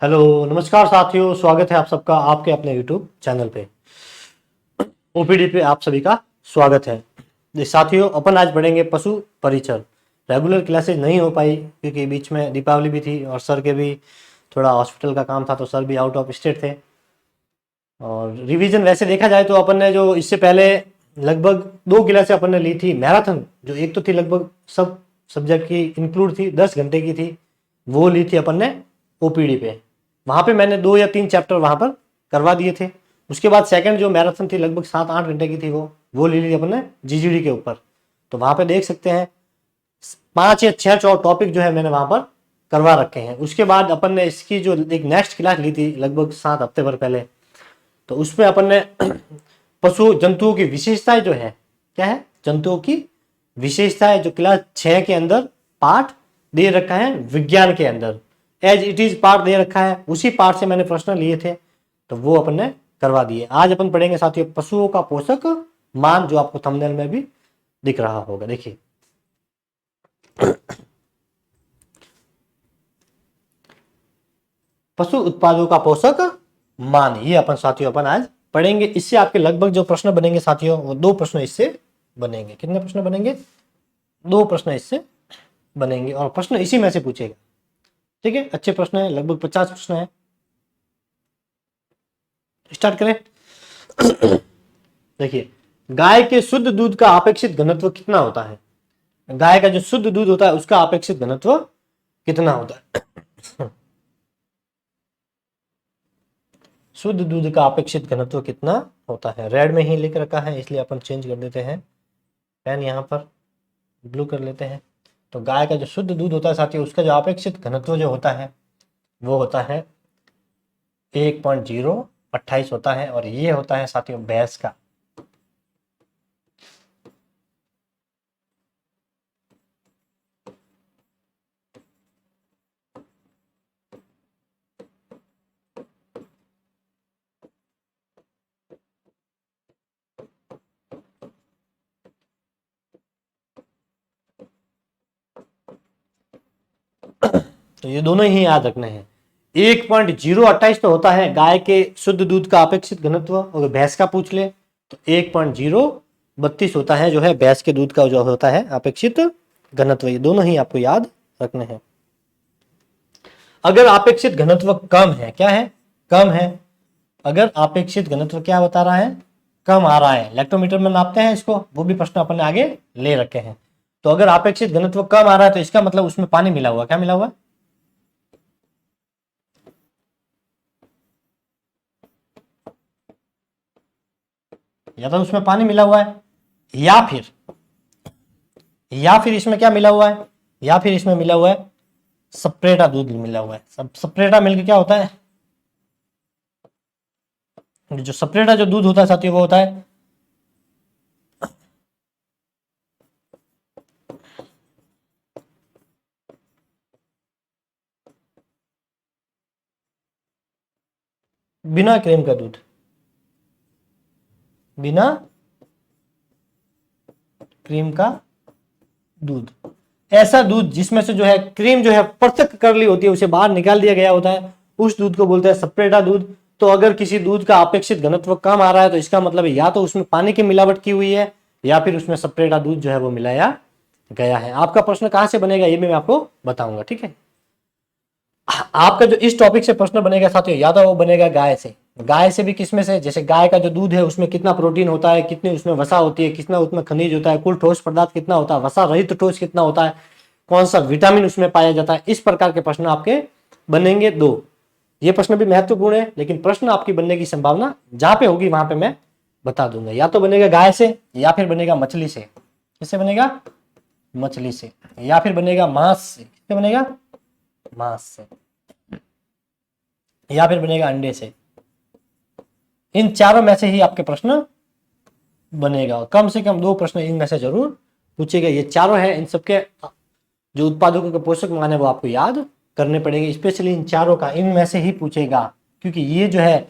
Hello नमस्कार साथियों, स्वागत है आप सबका आपके अपने यूट्यूब चैनल पे। ओपीडी पे आप सभी का स्वागत है। साथियों, अपन आज पढ़ेंगे पशु परिचर। रेगुलर क्लासेज नहीं हो पाई क्योंकि बीच में दीपावली भी थी और सर के भी थोड़ा हॉस्पिटल का काम था, तो सर भी आउट ऑफ स्टेट थे। और रिवीजन वैसे देखा जाए तो अपन ने जो इससे पहले लगभग 2 क्लासें अपन ने ली थी मैराथन, जो एक तो थी लगभग सब सब्जेक्ट की इंक्लूड थी, 10 घंटे की थी, वो ली थी अपन ने ओपीडी पे। वहां पे मैंने 2 या 3 चैप्टर वहां पर करवा दिए थे। उसके बाद सेकंड जो मैराथन थी लगभग 7-8 घंटे की थी, वो ले ली अपन ने जीजीडी के ऊपर। तो वहां पे देख सकते हैं 5 या 6 टॉपिक जो है मैंने वहां पर करवा रखे हैं। उसके बाद अपन ने इसकी जो एक नेक्स्ट क्लास ली थी लगभग 7 हफ्ते भर पहले, तो उसमें अपन ने पशु जंतुओं की विशेषताएं जो है, क्या है, जंतुओं की विशेषताएं, जो क्लास 6 के अंदर पार्ट दे रखा है विज्ञान के अंदर, एज इट इज पार्ट दे रखा है, उसी पार्ट से मैंने प्रश्न लिए थे, तो वो अपन ने करवा दिए। आज अपन पढ़ेंगे साथियों पशुओं का पोषक मान, जो आपको थंबनेल में भी दिख रहा होगा। देखिए पशु उत्पादों का पोषक मान, ये अपन साथियों अपन आज पढ़ेंगे। इससे आपके लगभग जो प्रश्न बनेंगे साथियों, वो 2 प्रश्न इससे बनेंगे। कितने प्रश्न बनेंगे? 2 प्रश्न इससे बनेंगे और प्रश्न इसी में से पूछेगा। ठीक है, अच्छे प्रश्न है, लगभग 50 प्रश्न है। स्टार्ट करें। देखिए, गाय के शुद्ध दूध का अपेक्षित घनत्व कितना होता है? गाय का जो शुद्ध दूध होता है उसका अपेक्षित घनत्व कितना होता है? शुद्ध दूध का अपेक्षित घनत्व कितना होता है? रेड में ही लिख रखा है, इसलिए अपन चेंज कर देते हैं, पेन यहाँ पर ब्लू कर लेते हैं। तो गाय का जो शुद्ध दूध होता है साथियों, उसका जो अपेक्षित घनत्व जो होता है वो होता है 1.028 होता है, और ये होता है साथियों भैंस का। तो ये दोनों ही याद रखने हैं। 1.028 तो होता है गाय के शुद्ध दूध का अपेक्षित घनत्व, और भैंस का पूछ ले तो 1.032 होता है, जो है भैंस के दूध का जो होता है अपेक्षित घनत्व। ये दोनों ही आपको याद रखने हैं। अगर अपेक्षित घनत्व कम है, क्या है, कम है, अगर अपेक्षित घनत्व क्या बता रहा है, कम आ रहा है, लैक्टोमीटर में नापते हैं इसको, वो भी प्रश्न अपन ने आगे ले रखे हैं। तो अगर अपेक्षित घनत्व कम आ रहा है तो इसका मतलब उसमें पानी मिला हुआ, क्या मिला हुआ, या तो उसमें पानी मिला हुआ है, या फिर इसमें क्या मिला हुआ है, या फिर इसमें मिला हुआ है सप्रेटा दूध मिला हुआ है। सब सप्रेटा मिलकर क्या होता है, जो सप्रेटा जो दूध होता है साथियों वो होता है बिना क्रीम का दूध, बिना क्रीम का दूध, ऐसा दूध जिसमें से जो है क्रीम जो है पृथक कर ली होती है, उसे बाहर निकाल दिया गया होता है, उस दूध को बोलते हैं सप्रेटा दूध। तो अगर किसी दूध का अपेक्षित घनत्व कम आ रहा है तो इसका मतलब है या तो उसमें पानी की मिलावट की हुई है, या फिर उसमें सप्रेटा दूध जो है वो मिलाया गया है। आपका प्रश्न कहां से बनेगा ये भी मैं आपको बताऊंगा। ठीक है, आपका जो इस टॉपिक से प्रश्न बनेगा साथियों, या तो वो बनेगा गाय से। गाय से भी किसमें से, जैसे गाय का जो दूध है उसमें कितना प्रोटीन होता है, कितनी उसमें वसा होती है, कितना उसमें खनिज होता है, कुल ठोस पदार्थ कितना होता है, वसा रहित ठोस कितना होता है, कौन सा विटामिन उसमें पाया जाता है, इस प्रकार के प्रश्न आपके बनेंगे 2। ये प्रश्न भी महत्वपूर्ण है, लेकिन प्रश्न आपकी बनने की संभावना जहां पे होगी वहां पे मैं बता दूंगा। या तो बनेगा गाय से, या फिर बनेगा मछली से। किससे बनेगा? मछली से। या फिर बनेगा मांस से। किससे बनेगा? मांस से। या फिर बनेगा अंडे से। इन चारों में से ही आपके प्रश्न बनेगा, कम से कम 2 प्रश्न इनमें से जरूर पूछेगा। ये चारों है, इन सबके जो उत्पादकों के पोषक मान है वो आपको याद करने पड़ेंगे, स्पेशली इन चारों का इनमें से ही पूछेगा। क्योंकि ये जो है,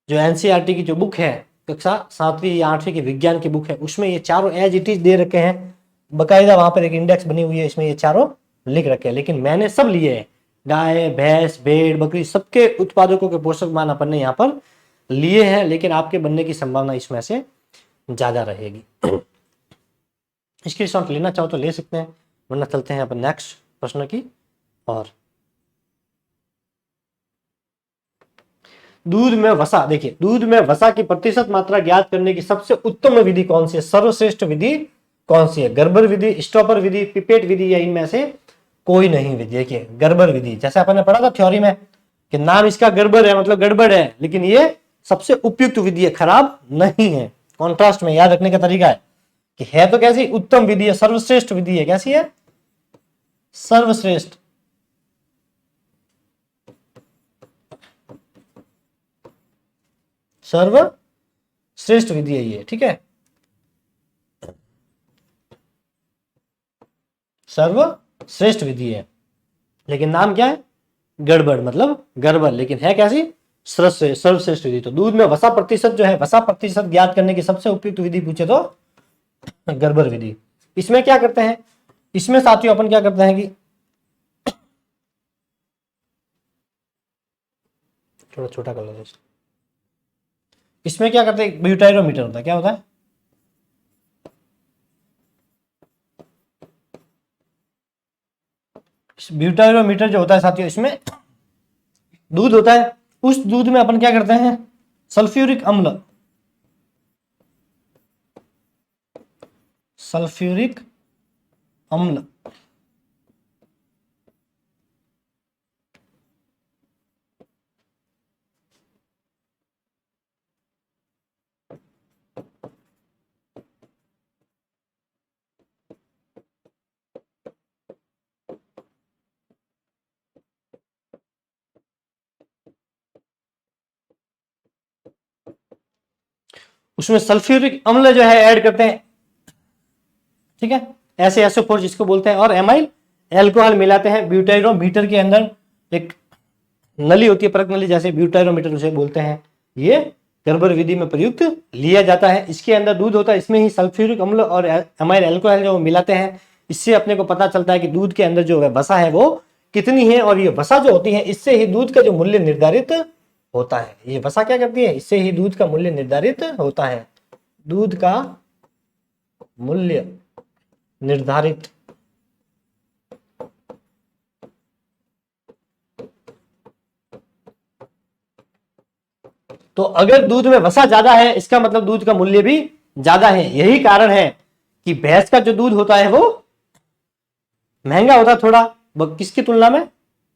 जो एनसीईआरटी की जो बुक है, कक्षा 7वीं या 8वीं की विज्ञान की बुक है, उसमें ये चारों एज इट इज दे रखे हैं, बकायदा वहां पर एक इंडेक्स बनी हुई है, इसमें ये चारों लिख रखे हैं। लेकिन मैंने सब लिए हैं, गाय, भैंस, भेड़, बकरी सबके उत्पादकों के पोषक मान अपन ने यहाँ पर लिए हैं, लेकिन आपके बनने की संभावना इसमें से ज्यादा रहेगी। स्क्रीनशॉट लेना चाहो तो ले सकते हैं, वरना चलते हैं अपन नेक्स्ट प्रश्न की। और दूध में वसा, देखिए दूध में वसा की प्रतिशत मात्रा ज्ञात करने की सबसे उत्तम विधि कौन सी है, सर्वश्रेष्ठ विधि कौन सी है? गर्बर विधि, स्टॉपर विधि, पिपेट विधि, या इनमें से कोई नहीं विधि? देखिए गर्बर विधि, जैसे अपन ने पढ़ा था थ्योरी में कि नाम इसका गर्बर है मतलब गड़बड़ है, लेकिन ये सबसे उपयुक्त विधि है, खराब नहीं है। कॉन्ट्रास्ट में याद रखने का तरीका है कि है तो कैसी, उत्तम विधि है, सर्वश्रेष्ठ विधि है। कैसी है? सर्वश्रेष्ठ। सर्वश्रेष्ठ विधि है ये, ठीक है, सर्वश्रेष्ठ विधि है, लेकिन नाम क्या है? गड़बड़ मतलब गड़बड़, लेकिन है कैसी? सर्वश्रेष्ठ विधि। तो दूध में वसा प्रतिशत जो है, वसा प्रतिशत ज्ञात करने की सबसे उपयुक्त विधि पूछे तो गड़बड़ विधि। इसमें क्या करते हैं, इसमें साथियों अपन क्या करते हैं कि थोड़ा छोटा कर लो। इसमें क्या करते हैं, ब्यूटाइरोमीटर होता है, क्या होता है? ब्यूटाइरोमीटर जो होता है साथियों, इसमें दूध होता है, उस दूध में अपन क्या करते हैं, सल्फ्यूरिक अम्ल, सल्फ्यूरिक अम्ल उसमें सल्फ्यूरिक अम्ल जो है ऐड करते हैं, ठीक है, ऐसे SO4 जिसको बोलते हैं, और एमाइल एल्कोहल मिलाते हैं। ब्यूटाइरोमीटर के अंदर एक नली होती है, परख नली, जैसे ब्यूटाइरोमीटर उसे बोलते हैं। ये गर्बर विधि में प्रयुक्त लिया जाता है। इसके अंदर दूध होता है, इसमें ही सल्फ्यूरिक अम्ल और एमाइल एल्कोहल जो मिलाते हैं, इससे अपने को पता चलता है कि दूध के अंदर जो है वसा है वो कितनी है, और ये वसा जो होती है इससे ही दूध का जो मूल्य निर्धारित होता है। ये वसा क्या करती है, इससे ही दूध का मूल्य निर्धारित होता है, दूध का मूल्य निर्धारित। तो अगर दूध में वसा ज्यादा है, इसका मतलब दूध का मूल्य भी ज्यादा है। यही कारण है कि भैंस का जो दूध होता है वो महंगा होता है थोड़ा, किसकी तुलना में?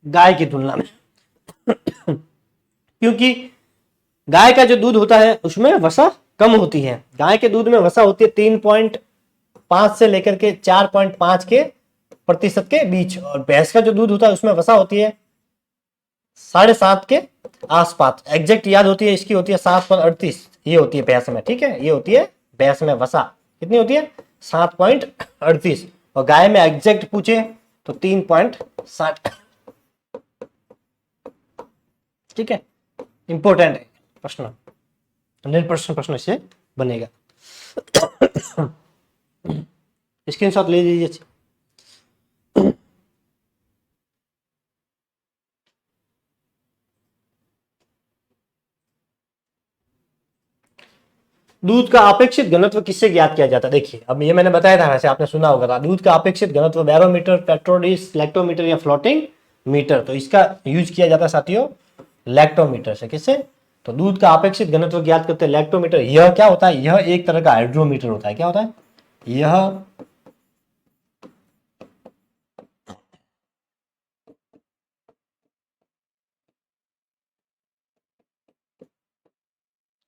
गाय की तुलना में। क्योंकि गाय का जो दूध होता है उसमें वसा कम होती है। गाय के दूध में वसा होती है 3.5 से लेकर के 4.5 के प्रतिशत के बीच, और भैंस का जो दूध होता है उसमें वसा होती है 7.5 के आसपास। एग्जैक्ट याद होती है इसकी, होती है 7.38, ये होती है भैंस में, ठीक है, ये होती है भैंस में वसा, कितनी होती है? 7.38। और गाय में एग्जैक्ट पूछे तो 3.60, ठीक है। इंपॉर्टेंट है प्रश्न, 100% प्रश्न इससे बनेगा। स्क्रीनशॉट ले लीजिए। दूध का अपेक्षित घनत्व किससे ज्ञात किया जाता है? देखिए अब ये मैंने बताया था, वैसे आपने सुना होगा था, दूध का अपेक्षित घनत्व बैरोमीटर, पेट्रोडिस, लैक्टोमीटर या फ्लोटिंग मीटर। तो इसका यूज किया जाता है साथियों लैक्टोमीटर से। किससे? तो दूध का अपेक्षित घनत्व ज्ञात करते हैं लैक्टोमीटर। यह क्या होता है? यह एक तरह का हाइड्रोमीटर होता है। क्या होता है?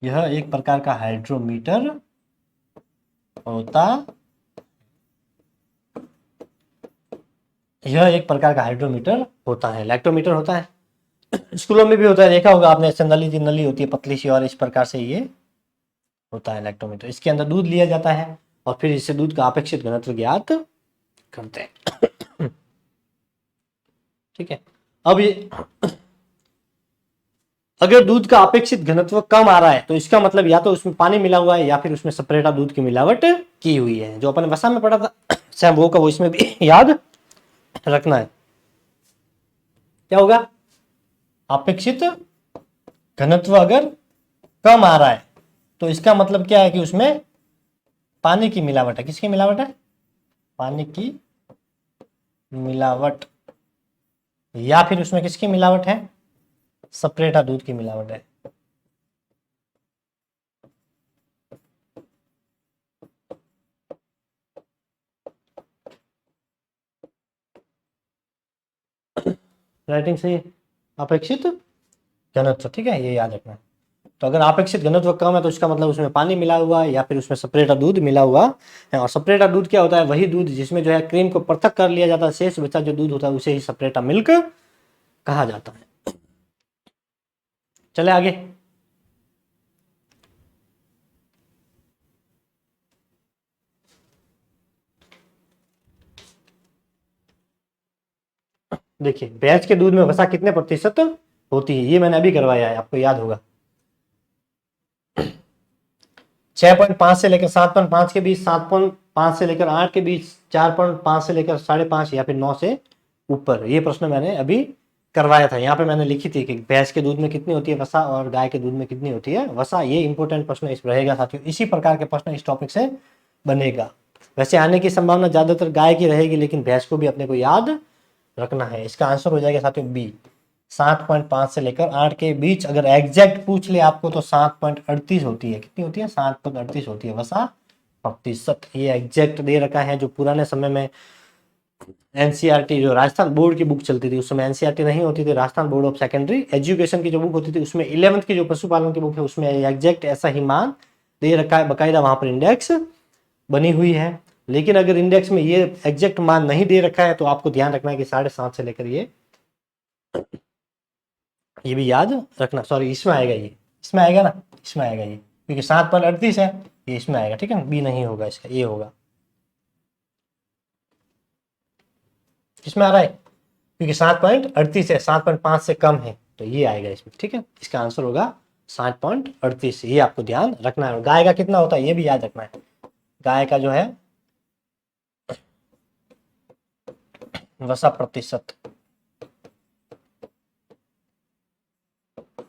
यह एक प्रकार का हाइड्रोमीटर होता, यह एक प्रकार का हाइड्रोमीटर होता है, लैक्टोमीटर होता है। स्कूलों में भी होता है, देखा होगा आपने, ऐसे नली नली होती है पतली सी, और इस प्रकार से ये होता है लैक्टोमीटर। इसके अंदर दूध लिया जाता है और फिर इससे दूध का अपेक्षित घनत्व ज्ञात करते हैं। ठीक है। अब ये अगर दूध का अपेक्षित घनत्व कम आ रहा है तो इसका मतलब या तो उसमें पानी मिला हुआ है या फिर उसमें सपरेटा दूध की मिलावट की हुई है। जो अपन वसा में पढ़ा था सेम वो का वो इसमें भी याद रखना है। क्या होगा, अपेक्षित घनत्व अगर कम आ रहा है तो इसका मतलब क्या है कि उसमें पानी की मिलावट है। किसकी मिलावट है, पानी की मिलावट, या फिर उसमें किसकी मिलावट है, सपरेटा दूध की मिलावट है। राइटिंग सही है, अपेक्षित घनत्व, ठीक है, ये याद रखना है। तो अगर अपेक्षित घनत्व कम है तो इसका मतलब उसमें पानी मिला हुआ है या फिर उसमें सपरेटा दूध मिला हुआ है। और सपरेटा दूध क्या होता है, वही दूध जिसमें जो है क्रीम को पृथक कर लिया जाता है, शेष बचा जो दूध होता है उसे ही सपरेटा मिल्क कहा जाता है। चले आगे। देखिए भैंस के दूध में वसा कितने प्रतिशत होती है, ये मैंने अभी करवाया है, आपको याद होगा। 6.5 से लेकर 7.5 के बीच, 7.5 से लेकर 8 के बीच, 4.5 से लेकर 5.5 या फिर 9 से ऊपर। ये प्रश्न मैंने अभी करवाया था। यहाँ पे मैंने लिखी थी कि भैंस के दूध में कितनी होती है वसा और गाय के दूध में कितनी होती है वसा। ये इंपॉर्टेंट प्रश्न इस रहेगा साथियों, इसी प्रकार के प्रश्न इस टॉपिक से बनेगा। वैसे आने की संभावना ज्यादातर गाय की रहेगी, लेकिन भैंस को भी अपने को याद रखना है। इसका आंसर हो जाएगा साथियों बी, 7.5 से लेकर 8 के बीच। अगर एग्जैक्ट पूछ ले आपको तो 7.38 होती है। कितनी होती है, 7.38 होती है वसा प्रतिशत। ये एग्जैक्ट दे रखा है। जो पुराने समय में एनसीईआरटी, जो राजस्थान बोर्ड की बुक चलती थी, उस समय एनसीईआरटी नहीं होती थी, Rajasthan board of secondary education की जो बुक होती थी उसमें 11th की जो पशुपालन की बुक है उसमें एग्जैक्ट ऐसा ही मान दे रखा है, बकायदा वहां पर इंडेक्स बनी हुई है। लेकिन अगर इंडेक्स में ये एग्जैक्ट मान नहीं दे रखा है तो आपको ध्यान रखना है कि 7.5 से लेकर ये भी याद रखना। सॉरी, इसमें आएगा, ये इसमें आएगा ना, इसमें आएगा ये, क्योंकि 7.38 है, ये इसमें आएगा, ठीक है ना। बी नहीं होगा इसका, ये होगा। किसमें आ रहा है, क्योंकि 7.38 है, 7.5 से कम है तो ये आएगा इसमें, ठीक है। इसका आंसर होगा 7.38। ये आपको ध्यान रखना है। गाय का कितना होता है ये भी याद रखना है। गाय का जो है वसा प्रतिशत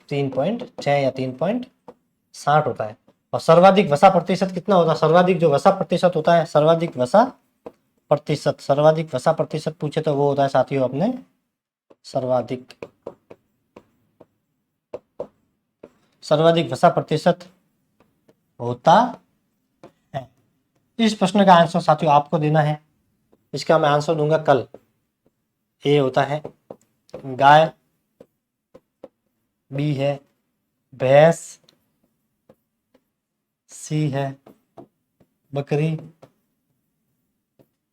3.6 या 3.60 होता है। और सर्वाधिक वसा प्रतिशत कितना होता है, सर्वाधिक जो वसा प्रतिशत होता है, सर्वाधिक वसा प्रतिशत, सर्वाधिक वसा प्रतिशत पूछे तो वो होता है साथियों अपने सर्वाधिक वसा प्रतिशत होता है। इस प्रश्न का आंसर साथियों आपको देना है। इसका मैं आंसर दूंगा कल। ए होता है गाय, बी है भैंस, सी है बकरी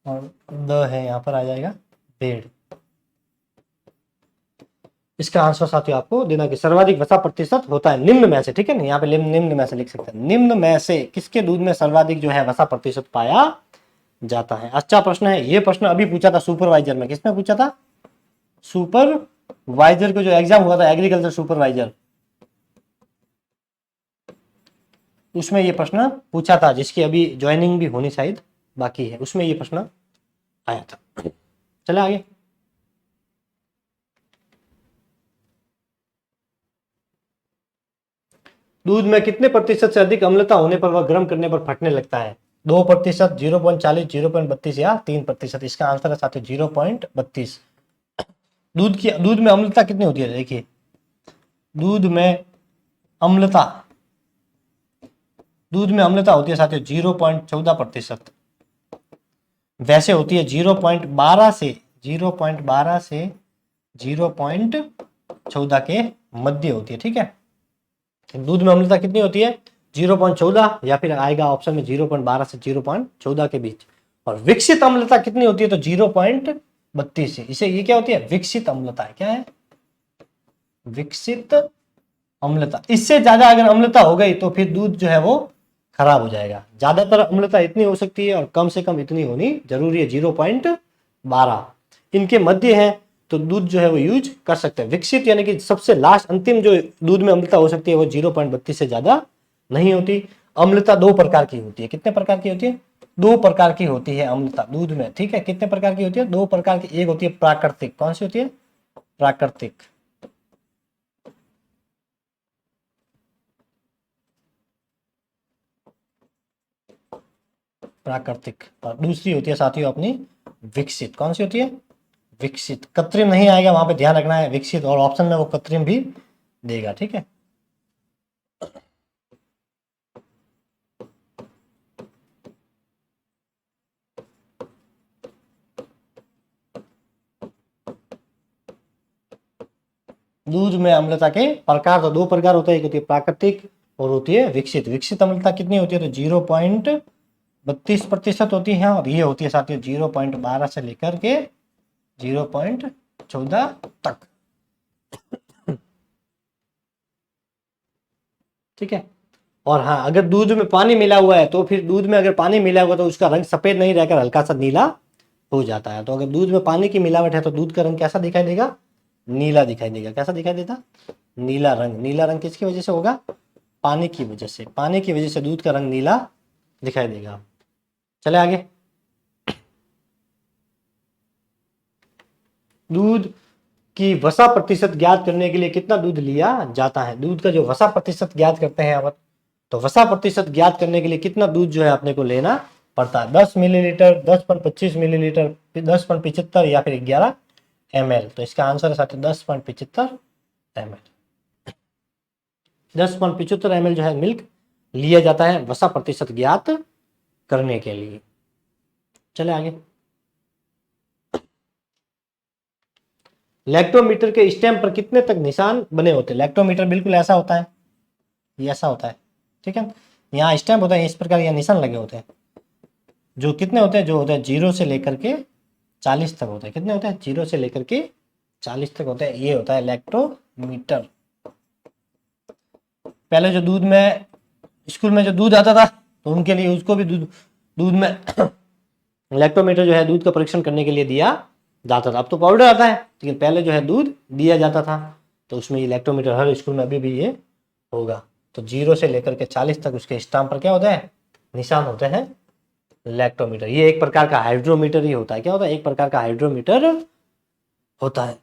और द है यहाँ पर आ जाएगा भेड़। इसका आंसर साथियों आपको देना कि सर्वाधिक वसा प्रतिशत होता है निम्न में से, ठीक है ना। यहाँ पे निम्न में से लिख सकते हैं, निम्न में से किसके दूध में सर्वाधिक जो है वसा प्रतिशत पाया जाता है। अच्छा प्रश्न है ये। प्रश्न अभी पूछा था सुपरवाइजर में। किसमें पूछा था, सुपरवाइजर को जो एग्जाम हुआ था एग्रीकल्चर सुपरवाइजर, उसमें ये प्रश्न पूछा था, जिसकी अभी ज्वाइनिंग भी होनी शायद बाकी है, उसमें ये प्रश्न आया था। चले आगे। दूध में कितने प्रतिशत से अधिक अम्लता होने पर वह गर्म करने पर फटने लगता है, 2%, 0.40, 0.32 या 3%। इसका आंसर है साथियों 0.32। दूध में अम्लता कितनी होती है, देखिए दूध में अम्लता होती है साथियों 0.14%। वैसे होती है 0.12 से 0.14 के मध्य होती है, ठीक है। दूध में अम्लता कितनी होती है, 0.14 या फिर आएगा ऑप्शन में 0.12 से 0.14 के बीच। और विकसित अम्लता कितनी होती है तो 0.32 से। इसे ये क्या होती है, विकसित अम्लता है। क्या है, विकसित अम्लता। इससे ज्यादा अगर अम्लता हो गई तो फिर दूध जो है वो खराब हो जाएगा। ज्यादातर अम्लता इतनी हो सकती है और कम से कम इतनी होनी जरूरी है, 0.12। इनके मध्य है तो दूध जो है वो यूज कर सकते हैं। विकसित यानी कि सबसे लास्ट अंतिम जो दूध में अम्लता हो सकती है वो 0.32 से ज्यादा नहीं होती। अम्लता दो प्रकार की होती है। कितने प्रकार की होती है, 2 प्रकार की होती है अम्लता दूध में, ठीक है। कितने प्रकार की होती है, 2 प्रकार की। एक होती है प्राकृतिक, कौन सी होती है, प्राकृतिक, प्राकृतिक। और दूसरी होती है साथियों अपनी विकसित। कौन सी होती है? विकसित। कृत्रिम नहीं आएगा, वहां पे ध्यान रखना है, विकसित। और ऑप्शन में वो कृत्रिम भी देगा, ठीक है। दूध में अम्लता के प्रकार तो दो प्रकार होते हैं, एक होती है प्राकृतिक और होती है विकसित। विकसित अम्लता कितनी होती है? तो 0.32% होती है, और ये होती है साथियों 0.12 से लेकर के 0.14 तक, ठीक है। और हाँ, अगर दूध में पानी मिला हुआ है तो फिर दूध में अगर पानी मिला हुआ तो उसका रंग सफेद नहीं रहकर हल्का सा नीला हो जाता है। तो अगर दूध में पानी की मिलावट है तो दूध का रंग कैसा दिखाई देगा? नीला दिखाई देगा। कैसा दिखाई देता? नीला रंग। नीला रंग किसकी वजह से होगा? पानी की वजह से। पानी की वजह से दूध का रंग नीला दिखाई देगा। चले आगे। दूध की वसा प्रतिशत ज्ञात करने के लिए कितना दूध लिया जाता है? दूध का जो वसा प्रतिशत ज्ञात करते हैं आप, तो वसा प्रतिशत ज्ञात करने के लिए कितना दूध जो है अपने को लेना पड़ता है? 10 मिलीलीटर, 10.25 मिलीलीटर, 10.75 या फिर 11 ml। तो इसका आंसर है साथियों 10.75 ml। 10.75 ml जो है मिल्क लिया जाता है वसा प्रतिशत ज्ञात करने के लिए। चले आगे। लैक्टोमीटर के स्टेम पर कितने तक निशान बने होते हैं? लैक्टोमीटर बिल्कुल ऐसा होता है, ये ऐसा होता है, ठीक है। यहाँ स्टेम होता है, इस प्रकार यहाँ निशान लगे होते हैं, जो कितने होते हैं? जो होते हैं 0 से लेकर के 40 तक होते हैं। कितने होते हैं? 0 से लेकर के 40 तक होते हैं। ये होता है लैक्टोमीटर। पहले जो दूध में, स्कूल में जो दूध आता था तो उनके लिए उसको भी दूध में लैक्टोमीटर जो है दूध का परीक्षण करने के लिए दिया जाता था। अब तो पाउडर आता है, लेकिन पहले जो है दूध दिया जाता था, तो उसमें ये लैक्टोमीटर हर स्कूल में अभी भी ये होगा। तो 0 से लेकर के 40 तक उसके स्टाम्प पर क्या होता है? निशान होते हैं लैक्टोमीटर। ये एक प्रकार का हाइड्रोमीटर ही होता है। क्या होता है? एक प्रकार का हाइड्रोमीटर होता है।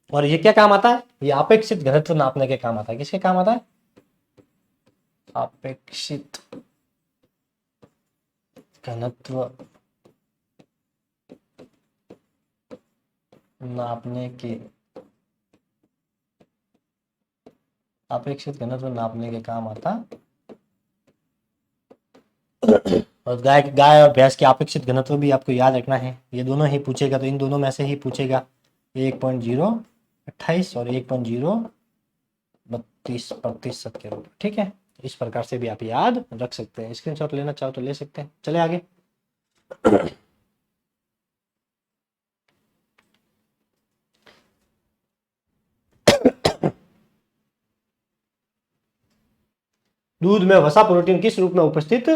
और ये क्या काम आता है? ये अपेक्षित घनत्व नापने के काम आता है। किसके काम आता है? अपेक्षित घनत्व नापने के, अपेक्षित घनत्व नापने के काम आता। और गाय और भैंस के अपेक्षित घनत्व भी आपको याद रखना है, ये दोनों ही पूछेगा, तो इन दोनों में से ही पूछेगा। 1.028 और 1.032% के रूप, ठीक है। इस प्रकार से भी आप याद रख सकते हैं। स्क्रीनशॉट लेना चाहो तो ले सकते हैं। चले आगे। दूध में वसा प्रोटीन किस रूप में उपस्थित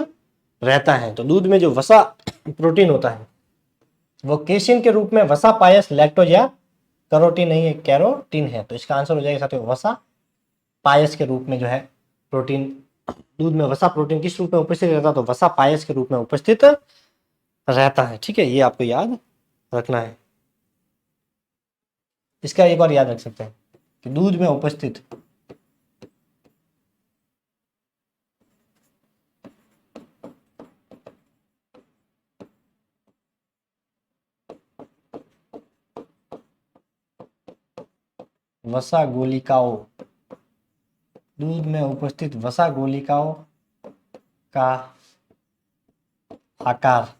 रहता है? तो दूध में जो वसा प्रोटीन होता है वो केसिन के रूप में वसा पायस लैक्टोज या कैरोटीन नहीं है, कैरोटीन है। तो इसका आंसर हो जाएगा साथियों वसा पायस के रूप में जो है प्रोटीन। दूध में वसा प्रोटीन किस रूप में उपस्थित रहता है? तो वसा पायस के रूप में उपस्थित रहता है, ठीक है। ये आपको याद रखना है। इसका एक बार याद रख सकते हैं कि दूध में उपस्थित वसा गोलिकाओं, दूध में उपस्थित वसा गोलिकाओं का आकार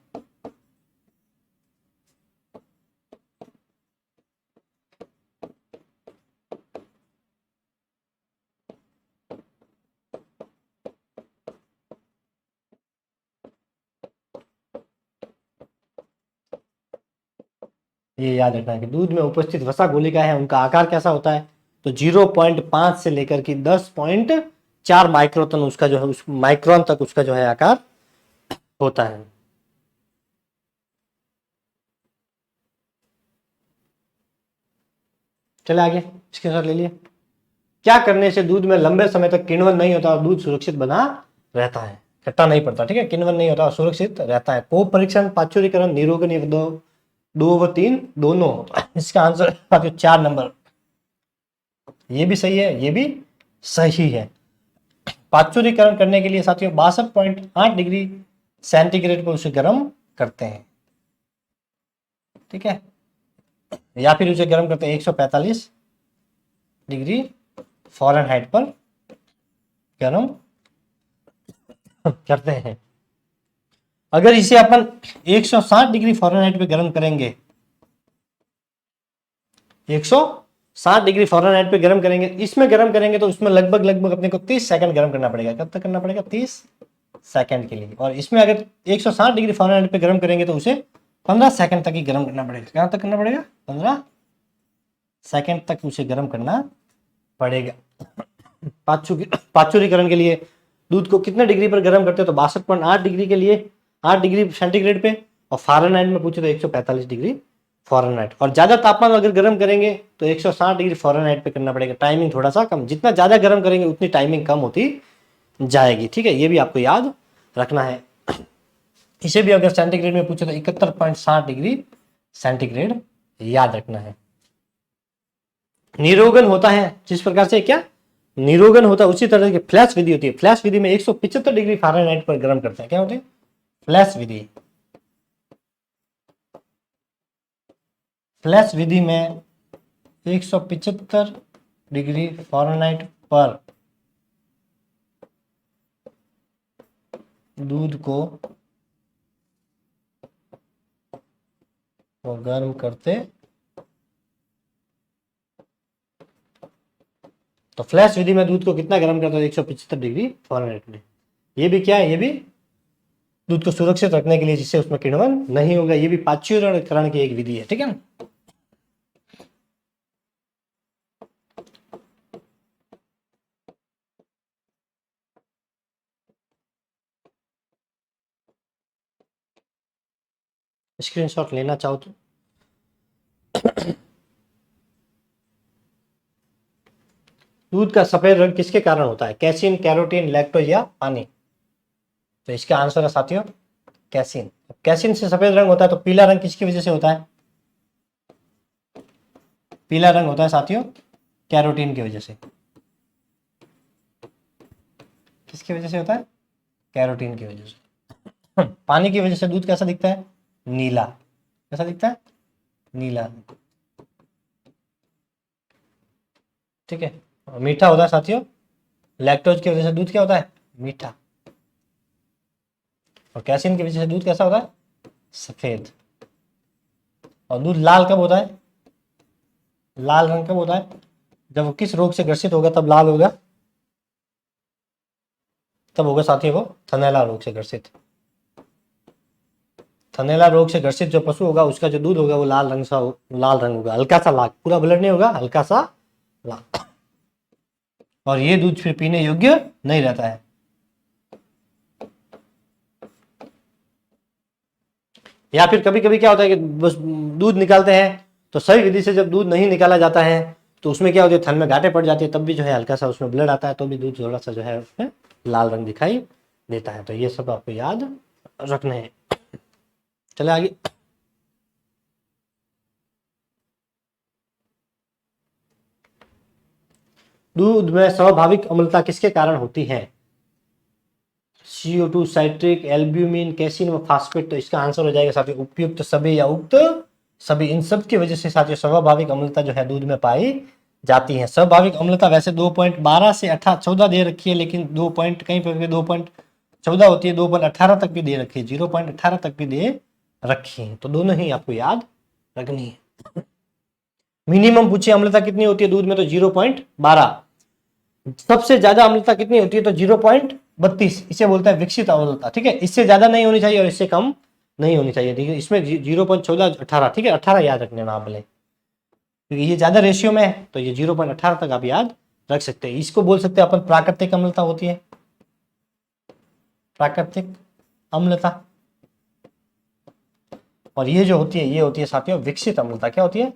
ये याद रखना है कि दूध में उपस्थित वसा गोलिका है उनका आकार कैसा होता है? तो 0.5 से लेकर के 10.4 माइक्रोन उसका जो है, उस माइक्रोन तक उसका जो है आकार होता है। चले आगे। इसके साथ ले लिए। क्या करने से दूध में लंबे समय तक किण्वन नहीं होता और दूध सुरक्षित बना रहता है? खट्टा नहीं पड़ता, ठीक है। किण्वन नहीं होता और सुरक्षित रहता है। कोप परीक्षण, पाचुरीकरण, निरोगन, ये दो 2/3 दोनों। इसका आंसर साथियों 4 नंबर। ये भी सही है, ये भी सही है। पाचुरीकरण करने के लिए साथियों 62.8 डिग्री सेंटीग्रेड पर उसे गर्म करते हैं, ठीक है, या फिर उसे गर्म करते हैं 145 डिग्री फ़ारेनहाइट पर गर्म करते हैं। अगर इसे अपन 160 डिग्री फ़ारेनहाइट पे गर्म करेंगे, 160 डिग्री फ़ारेनहाइट पे गर्म करेंगे, इसमें गर्म करेंगे तो उसमें लगभग अपने को 30 सेकंड गर्म करना पड़ेगा। कब तक करना पड़ेगा? 30 सेकंड के लिए। और इसमें अगर 160 डिग्री फ़ारेनहाइट पे गर्म करेंगे तो उसे 15 सेकंड तक ही गर्म करना पड़ेगा। कहाँ तक करना पड़ेगा? 15 सेकंड तक उसे गर्म करना पड़ेगा। पाचुरीकरण के लिए दूध को कितने डिग्री पर गर्म करते हैं? तो 62.8 डिग्री के लिए 8 डिग्री सेंटीग्रेड पे, और फ़ारेनहाइट में पूछे तो 145 डिग्री फ़ारेनहाइट। और ज़्यादा तापमान अगर गर्म करेंगे तो 160 डिग्री फ़ारेनहाइट पे करना पड़ेगा। टाइमिंग थोड़ा सा कम, जितना ज़्यादा गर्म करेंगे उतनी टाइमिंग कम होती जाएगी, ठीक है, ये भी आपको याद रखना है। इसे भी अगर सेंटीग्रेड में पूछे तो 71.7 डिग्री सेंटीग्रेड याद रखना है। निरोगन होता है जिस प्रकार से, क्या निरोगन होता है उसी तरह की फ्लैश विधि होती है। फ्लैश विधि में 175 डिग्री फ़ारेनहाइट पर गर्म करते हैं। क्या होती है? फ्लैश विधि। फ्लैश विधि में 175 डिग्री फ़ारेनहाइट पर दूध को वो गर्म करते, तो फ्लैश विधि में दूध को कितना गर्म करते हैं? 175 डिग्री फ़ारेनहाइट में। ये भी क्या है? ये भी दूध को सुरक्षित रखने के लिए, जिससे उसमें किण्वन नहीं होगा। ये भी पाचुरीकरण की एक विधि है, ठीक है ना। स्क्रीनशॉट लेना चाहो तो दूध का सफेद रंग किसके कारण होता है? कैसीन, कैरोटीन, लैक्टोज या पानी? तो इसका आंसर है साथियों कैसीन। कैसीन से सफेद रंग होता है। तो पीला रंग किसकी वजह से होता है? पीला रंग होता है साथियों कैरोटीन की वजह से। किसकी वजह से होता है? कैरोटीन की वजह से। पानी की वजह से दूध कैसा दिखता है? नीला। कैसा दिखता है? नीला, ठीक है। मीठा होता है साथियों। लैक्टोज की वजह से दूध क्या होता है? मीठा। और कैसीन की वजह से दूध कैसा होता है? सफेद। और दूध लाल कब होता है? लाल रंग कब होता है? जब वो किस रोग से ग्रसित होगा तब लाल होगा? तब होगा साथियों वो थनैला रोग से ग्रसित। थनैला रोग से ग्रसित जो पशु होगा उसका जो दूध होगा वो लाल रंग होगा, हल्का सा लाल, पूरा ब्लड नहीं होगा, हल्का सा लाल। और ये दूध फिर पीने योग्य नहीं रहता है। या फिर कभी कभी क्या होता है कि बस दूध निकालते हैं तो सही विधि से जब दूध नहीं निकाला जाता है तो उसमें क्या होता है? थन में गांठें पड़ जाती है, तब भी जो है हल्का सा उसमें ब्लड आता है, तो भी दूध थोड़ा सा जो है उसमें लाल रंग दिखाई देता है। तो ये सब आपको याद रखने हैं। चले आगे। दूध में स्वाभाविक अम्लता किसके कारण होती है? CO2, साइट्रिक, एल्ब्यूमिन, कैसीन व फास्फेट। तो इसका आंसर हो जाएगा साथियों उपयुक्त सभी या उक्त सभी। इन सब की वजह से साथियों स्वाभाविक अम्लता जो है दूध में पाई जाती है। स्वाभाविक अम्लता वैसे 2.12 से 14 दे रखी है, लेकिन 2 पॉइंट कहीं पर 2.14 होती है, 2.18 तक भी दे रखी है, 0.18 तक भी दे रखी है। तो दोनों ही आपको याद रखनी है। मिनिमम पूछिए अम्लता कितनी होती है दूध में? तो 0.12। सबसे ज्यादा अम्लता कितनी होती है? तो 0.32। इसे बोलता है विकसित अम्लता, ठीक है। इससे ज्यादा नहीं होनी चाहिए और इससे कम नहीं होनी चाहिए, ठीक है। इसमें 0.14, 18, ठीक है, 18 याद रखने ना बोले, क्योंकि ये ज्यादा रेशियो में है, तो ये 0.18 तक आप याद रख सकते हैं। इसको बोल सकते हैं अपन प्राकृतिक अम्लता होती है, प्राकृतिक अम्लता। और ये जो होती है ये होती है साथियों विकसित अम्लता। क्या होती है?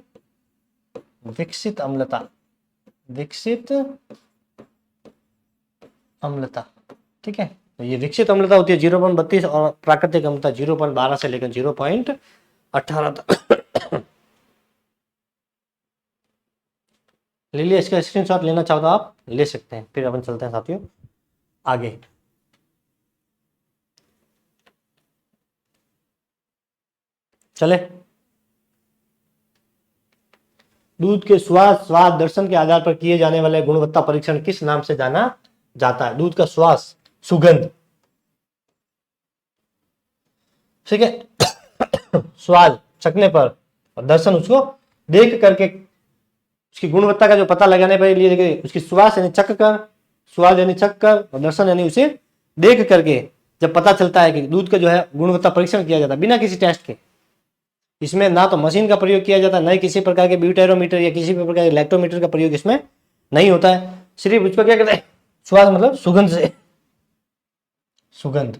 विकसित अम्लता। विकसित अम्लता, ठीक है। तो ये विकसित अम्लता होती है 0.32 और प्राकृतिक अम्लता 0.12 से लेकर 0.18 तक ले लिया, इसका स्क्रीनशॉट लेना चाहो तो आप ले सकते हैं। फिर अपन चलते हैं साथियों आगे। चले, दूध के स्वाद दर्शन के आधार पर किए जाने वाले गुणवत्ता परीक्षण किस नाम से जाना जाता है? दूध का स्वाद, सुगंध, ठीक है स्वाद चखने पर, और दर्शन उसको देख करके उसकी गुणवत्ता का जो पता लगाने पर लिए देखिए, उसकी स्वाद यानी चख कर, स्वाद यानी चख कर, और दर्शन यानी उसे देख करके जब पता चलता है कि दूध का जो है गुणवत्ता परीक्षण किया जाता है बिना किसी टेस्ट के। इसमें ना तो मशीन का प्रयोग किया जाता है, न किसी प्रकार के ब्यूटेरोमीटर या किसी भी प्रकार के लैक्टोमीटर का प्रयोग इसमें नहीं होता है। सिर्फ उसको क्या कहते हैं, स्वाद मतलब सुगंध से, सुगंध,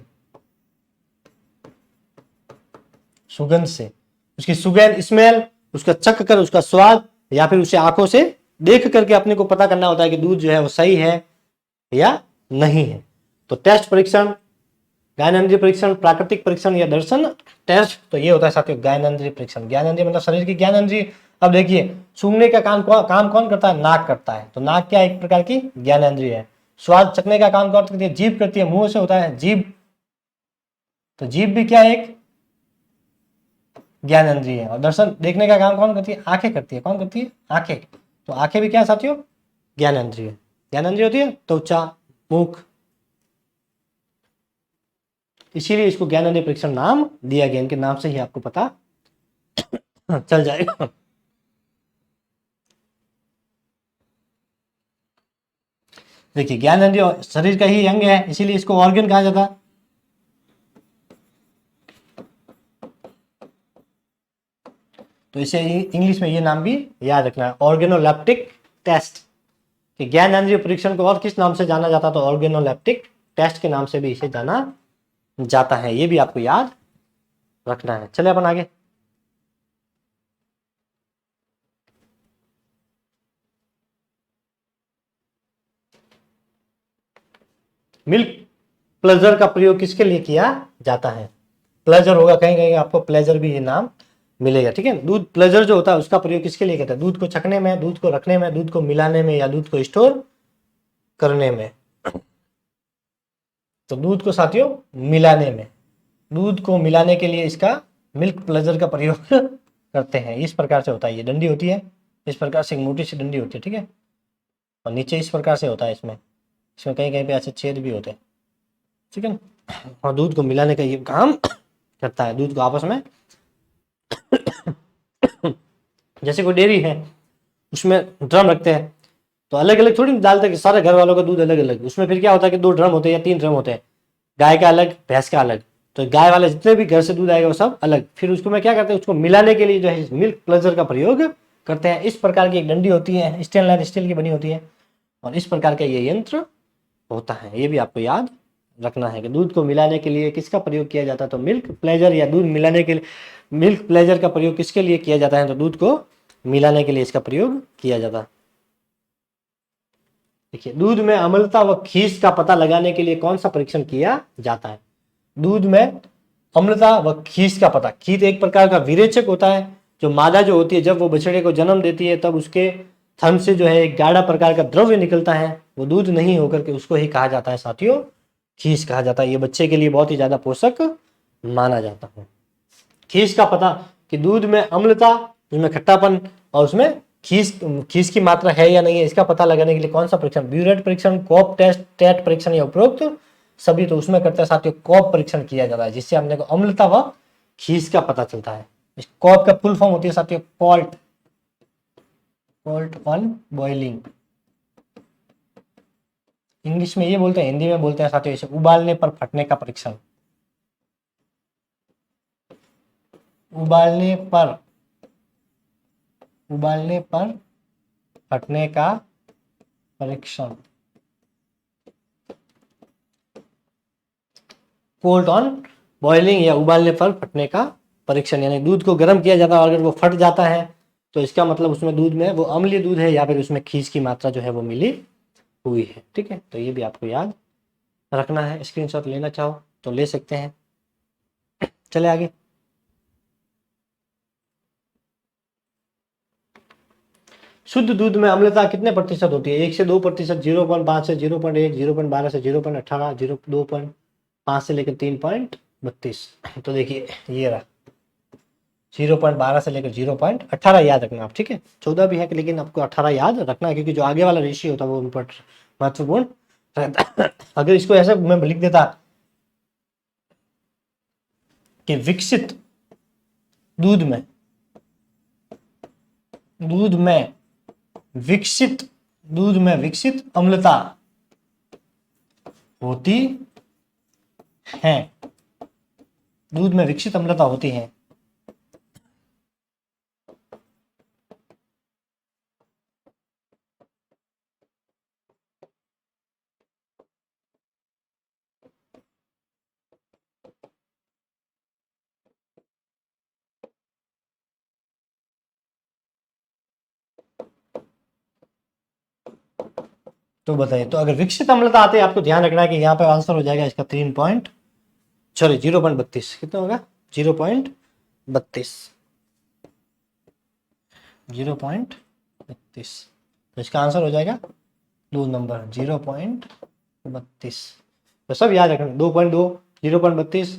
सुगंध से, उसकी सुगंध, स्मेल, उसका चख कर उसका स्वाद, या फिर उसे आंखों से देख करके अपने को पता करना होता है कि दूध जो है वो सही है या नहीं है। तो टेस्ट परीक्षण, ज्ञानेंद्रिय परीक्षण, प्राकृतिक परीक्षण या दर्शन टेस्ट, तो ये होता है साथियों ज्ञानेंद्रिय परीक्षण। ज्ञानेंद्रिय मतलब शरीर की ज्ञानेंद्रिय। अब देखिए सूंघने का काम कौन करता है? नाक करता है। तो नाक क्या एक प्रकार की ज्ञानेंद्रिय है। स्वाद चखने का काम कौन करती है? जीभ करती है, मुंह से होता है जीभ। तो जीभ भी क्या है? एक ज्ञानेंद्रिय है। और दर्शन देखने का काम कौन करती है? आंखें करती है। कौन करती है? आंखें। तो आंखें भी क्या साथियों? ज्ञानेंद्रिय। ज्ञानेंद्रिय होती है त्वचा, मुख, इसीलिए इसको ज्ञानेंद्रिय परीक्षण नाम दिया गया। इनके नाम से ही आपको पता चल जाएगा। देखिए ज्ञानेंद्रिय शरीर का ही अंग है, इसीलिए इसको ऑर्गन कहा जाता है। तो इसे इंग्लिश में ये नाम भी याद रखना है, ऑर्गेनोलेप्टिक टेस्ट। कि ज्ञानेंद्रिय परीक्षण को और किस नाम से जाना जाता है? तो ऑर्गेनोलेप्टिक टेस्ट के नाम से भी इसे जाना जाता है। ये भी आपको याद रखना है। चले अपन आगे। मिल्क प्लेजर का प्रयोग किसके लिए किया जाता है? प्लेजर होगा कहीं कहीं आपको प्लेजर भी ये नाम मिलेगा, ठीक है। दूध प्लेजर जो होता है उसका प्रयोग किसके लिए करता है? दूध को छकने में, दूध को रखने में, दूध को मिलाने में, या दूध को स्टोर करने में। तो दूध को साथियों मिलाने में, दूध को मिलाने के लिए इसका मिल्क प्लेजर का प्रयोग करते हैं। इस प्रकार से होता है। ये डंडी होती है, इस प्रकार से एक मोटी सी डंडी होती है, ठीक है। और नीचे इस प्रकार से होता है, इसमें इसमें कहीं कहीं पे ऐसे छेद भी होते हैं, ठीक है। और दूध को मिलाने का ये काम करता है। दूध को आपस में जैसे कोई डेयरी है उसमें ड्रम रखते हैं, तो अलग अलग थोड़ी डालते कि सारे घर वालों का दूध अलग अलग। उसमें फिर क्या होता है कि 2 ड्रम होते हैं या 3 ड्रम होते हैं, गाय का अलग, भैंस का अलग। तो गाय वाले जितने भी घर से दूध आएगा वो सब अलग। फिर उसको मैं क्या करते हैं, उसको मिलाने के लिए जो है मिल्क प्लेजर का प्रयोग करते हैं। इस प्रकार की एक डंडी होती है, स्टेनलेस स्टील की बनी होती है, और इस प्रकार का ये यंत्र होता है। ये भी आपको याद रखना है कि दूध को मिलाने के लिए किसका प्रयोग किया जाता है? तो मिल्क प्लेजर। या दूध मिलाने के लिए मिल्क प्लेजर का प्रयोग किसके लिए किया जाता है? तो दूध को मिलाने के लिए इसका प्रयोग किया जाता है। देखिए दूध में अम्लता व खीस का पता लगाने के लिए कौन सा परीक्षण किया जाता है? दूध में अम्लता व खीस का पता। खीस एक प्रकार का विरेचक होता है, जो मादा जो होती है जब वो बछड़े को जन्म देती है तब उसके थन से जो है एक गाढ़ा प्रकार का द्रव्य निकलता है, वो दूध नहीं होकर के उसको ही कहा जाता है साथियों खीस कहा जाता है। ये बच्चे के लिए बहुत ही ज्यादा पोषक माना जाता है। खीस का पता कि दूध में अम्लता, उसमें खट्टापन और उसमें खीस की मात्रा है या नहीं है, इसका पता लगाने के लिए कौन सा परीक्षण? ब्यूरेट परीक्षण, कॉप टेस्ट, टेट परीक्षण या उपरोक्त सभी। तो उसमें करते हैं साथियों कॉप परीक्षण किया जाता है, जिससे हमने को अम्लता व खीस का पता चलता है। इस कॉप का फुल फॉर्म होती है साथियों Colt, Colt on boiling. English में ये बोलते हैं, हिंदी में बोलते हैं साथियों इसे उबालने पर फटने का परीक्षण। उबालने पर फटने का परीक्षण, कोल्ड ऑन बॉइलिंग या उबालने पर फटने का परीक्षण। यानी दूध को गर्म किया जाता है और अगर वो फट जाता है तो इसका मतलब उसमें दूध में वो अम्लीय दूध है या फिर उसमें खीस की मात्रा जो है वो मिली हुई है, ठीक है। तो ये भी आपको याद रखना है। स्क्रीनशॉट लेना चाहो तो ले सकते हैं। चले आगे। शुद्ध दूध में अम्लता कितने प्रतिशत होती है? 1 से 2%, 0.5 से 0.1, 0.12 से 0.18, 2.5 से लेकर 3.32। तो देखिए ये रहा 0.12 से लेकर 0.18 याद रखना आप, ठीक है। 14 भी है लेकिन आपको 18 याद रखना है, क्योंकि जो आगे वाला रेशियो होता है वो महत्वपूर्ण रहता है। अगर इसको ऐसे मैं लिख देता कि विकसित दूध में विकसित अम्लता होती है, दूध में विकसित अम्लता होती है। तो बताइए, तो अगर विकसित अम्लता आते हैं, आपको ध्यान रखना है कि यहाँ पे आंसर हो जाएगा इसका 0.32। कितना होगा? 0.32। 0.32, तो इसका आंसर हो जाएगा 2 नंबर 0.32। तो सब याद रखना, 2.2, 0.32,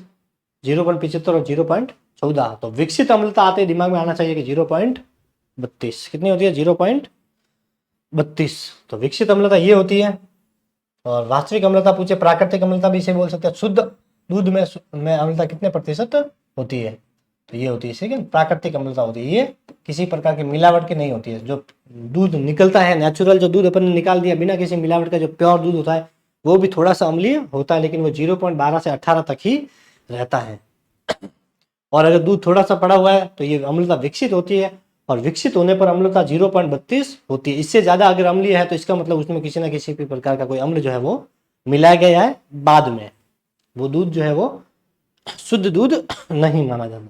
0.75 और 0.14। तो विकसित अम्लता आते दिमाग में आना चाहिए कि 0.32 कितनी होती है? 0.32। तो विकसित अम्लता ये होती है। और वास्तविक अम्लता पूछे, प्राकृतिक अम्लता भी इसे बोल सकते हैं। शुद्ध दूध में अम्लता कितने प्रतिशत होती है? तो ये होती है, सेकंड प्राकृतिक अम्लता होती है। ये किसी प्रकार की मिलावट की नहीं होती है। जो दूध निकलता है नेचुरल, जो दूध अपन ने निकाल दिया बिना किसी मिलावट का, जो प्योर दूध होता है वो भी थोड़ा सा अम्लीय होता है, लेकिन वो 0.12 से 18 तक ही रहता है। और अगर दूध थोड़ा सा पड़ा हुआ है तो ये अम्लता विकसित होती है, और विकसित होने पर अम्लता 0.32 होती है। इससे ज्यादा अगर अम्लीय है तो इसका मतलब उसमें किसी ना किसी भी प्रकार का कोई अम्ल जो है वो मिलाया गया है बाद में। वो दूध जो है वो शुद्ध दूध नहीं माना जाता।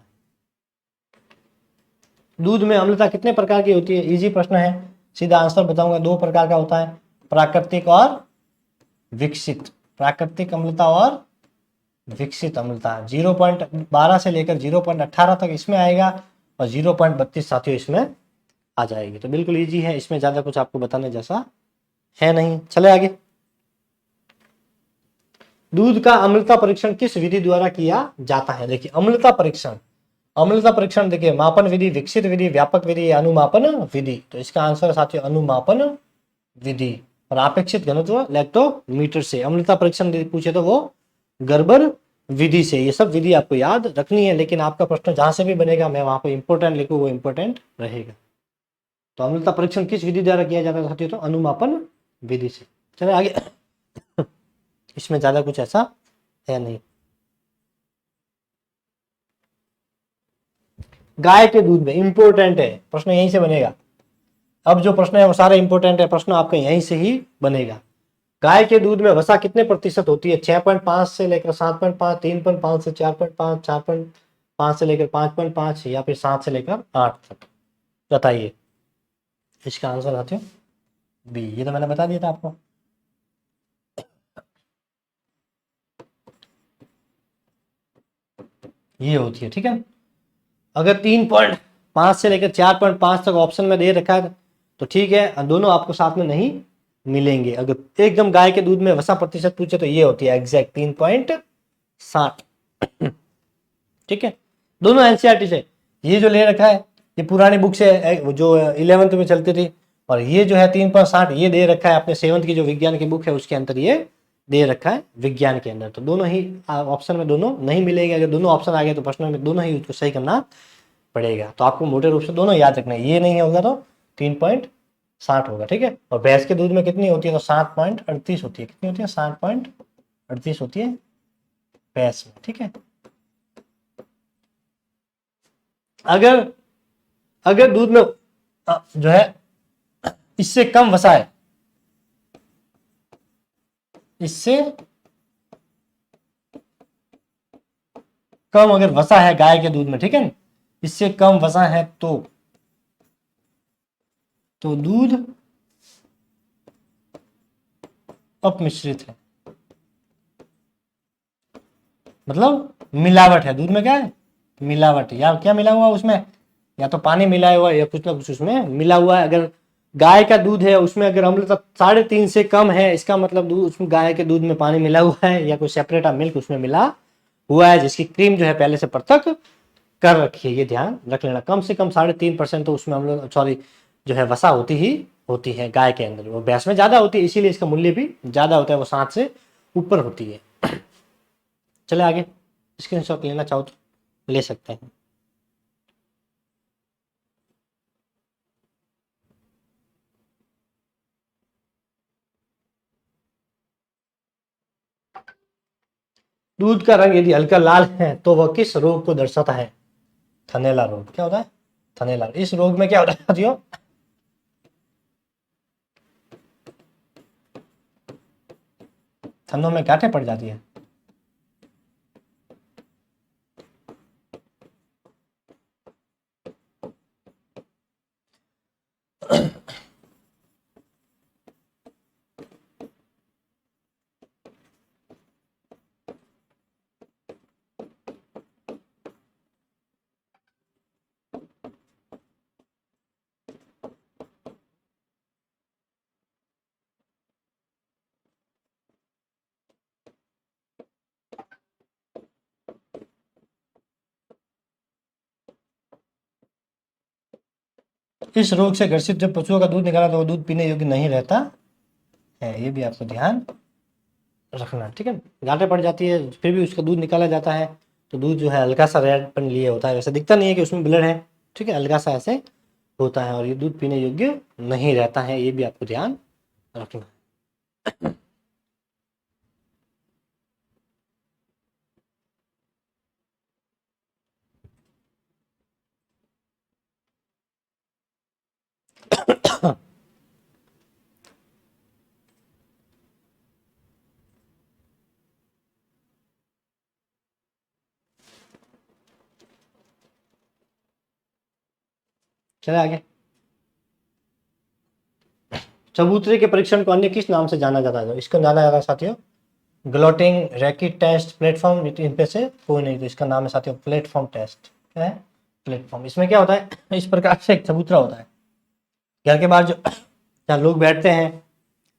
दूध में अम्लता कितने प्रकार की होती है? इजी प्रश्न है, सीधा आंसर बताऊंगा। 2 प्रकार का होता है, प्राकृतिक और विकसित। प्राकृतिक अम्लता और विकसित अम्लता 0.12 से लेकर 0.18 तक इसमें आएगा, और 0.32 साथियों इसमें आ जाएगी। तो बिल्कुल इजी है, इसमें ज्यादा कुछ आपको बताने जैसा है नहीं। चले आगे। दूध का अम्लता परीक्षण किस विधि द्वारा किया जाता है? देखिए अम्लता परीक्षण देखिए, मापन विधि, विकसित विधि, व्यापक विधि या अनुमापन विधि। तो इसका आंसर साथियों अनुमापन विधि। और अपेक्षित घनत्व लैक्टोमीटर से। अम्लता परीक्षण पूछे तो वो गर्बर विधि से। ये सब विधि आपको याद रखनी है, लेकिन आपका प्रश्न जहां से भी बनेगा मैं वहां पर इंपोर्टेंट लिखूँ, वो इंपोर्टेंट रहेगा। तो अम्लता परीक्षण किस विधि द्वारा किया जाता है साथियों? तो अनुमापन विधि से। चलिए आगे। इसमें ज्यादा कुछ ऐसा है नहीं। गाय के दूध में इंपोर्टेंट है, प्रश्न यहीं से बनेगा। अब जो प्रश्न है वो सारे इंपोर्टेंट है, प्रश्न आपका यहीं से ही बनेगा। गाय के दूध में वसा कितने प्रतिशत होती है? 6.5 से लेकर 7.5, 3.5 से 4.5, 4.5 से लेकर 5.5, या फिर 7 से लेकर 8 तक। बताइए इसका आंसर आते हो बी। ये तो मैंने बता दिया था आपको। ये होती है, ठीक है। अगर 3.5 से लेकर 4.5 तक ऑप्शन में दे रखा है तो ठीक है, दोनों आपको साथ में नहीं मिलेंगे। अगर एकदम गाय के दूध में वसा प्रतिशत पूछे तो ये होती है एग्जैक्ट 3.60। ठीक है, दोनों एनसीईआरटी से। ये जो ले रखा है ये पुरानी बुक से जो 11th में चलती थी, और ये जो है 3.60 ये दे रखा है अपने 7th की जो विज्ञान की बुक है उसके अंदर ये दे रखा है विज्ञान के अंदर। तो दोनों ही ऑप्शन में दोनों नहीं मिलेंगे। अगर दोनों ऑप्शन आ गए तो प्रश्न में दोनों ही उसको सही करना पड़ेगा। तो आपको मोटे रूप से दोनों याद रखना है। ये नहीं होगा तो 3.60 होगा, ठीक है। और भैंस के दूध में कितनी होती है? तो 7.38 होती है। कितनी होती है? 7.38 होती है भैंस में, ठीक है। अगर दूध में जो है इससे कम वसा है, इससे कम अगर वसा है गाय के दूध में, ठीक है, इससे कम वसा है तो दूध अपमिश्रित है, मतलब मिलावट है। दूध में क्या है? मिलावट। या क्या मिला हुआ उसमें? या तो पानी मिलाया हुआ है या कुछ ना कुछ उसमें मिला हुआ है। अगर गाय का दूध है उसमें अगर अम्लता 3.5 से कम है, इसका मतलब दूध उसमें गाय के दूध में पानी मिला हुआ है या कोई सेपरेट मिल्क उसमें मिला हुआ है जिसकी क्रीम जो है पहले से पृथक कर रखी है। ये ध्यान रख लेना, कम से कम 3.5% तो उसमें अम्ल सॉरी जो है वसा होती है गाय के अंदर। वो भैंस में ज्यादा होती है इसीलिए इसका मूल्य भी ज्यादा होता है, वो 7 से ऊपर होती है। चले आगे, स्क्रीनशॉट लेना चाहो तो ले सकते हैं। दूध का रंग यदि हल्का लाल है तो वह किस रोग को दर्शाता है? थनैला रोग। क्या होता है? थनैला। इस रोग में क्या होता है साथियों? थनों में गांठें पड़ जाती है। इस रोग से ग्रसित जब पशुओं का दूध निकाला तो वो दूध पीने योग्य नहीं रहता है। ये भी आपको ध्यान रखना, ठीक है। गांठें पड़ जाती है फिर भी उसका दूध निकाला जाता है तो दूध जो है हल्का सा रेडपन लिए होता है, वैसे दिखता नहीं है कि उसमें ब्लड है, ठीक है, हल्का सा ऐसे होता है और ये दूध पीने योग्य नहीं रहता है। ये भी आपको ध्यान रखना। चले आगे। चबूतरे के परीक्षण को अन्य किस नाम से जाना जाता है? इसको जाना जाता है साथियों ग्लोटिंग, रैकेट टेस्ट, प्लेटफॉर्म। इनपे से कोई नहीं, तो इसका नाम है साथियों प्लेटफॉर्म टेस्ट। क्या है? प्लेटफॉर्म। इसमें क्या होता है, इस प्रकार से एक चबूतरा होता है घर के बाहर जो जहाँ लोग बैठते हैं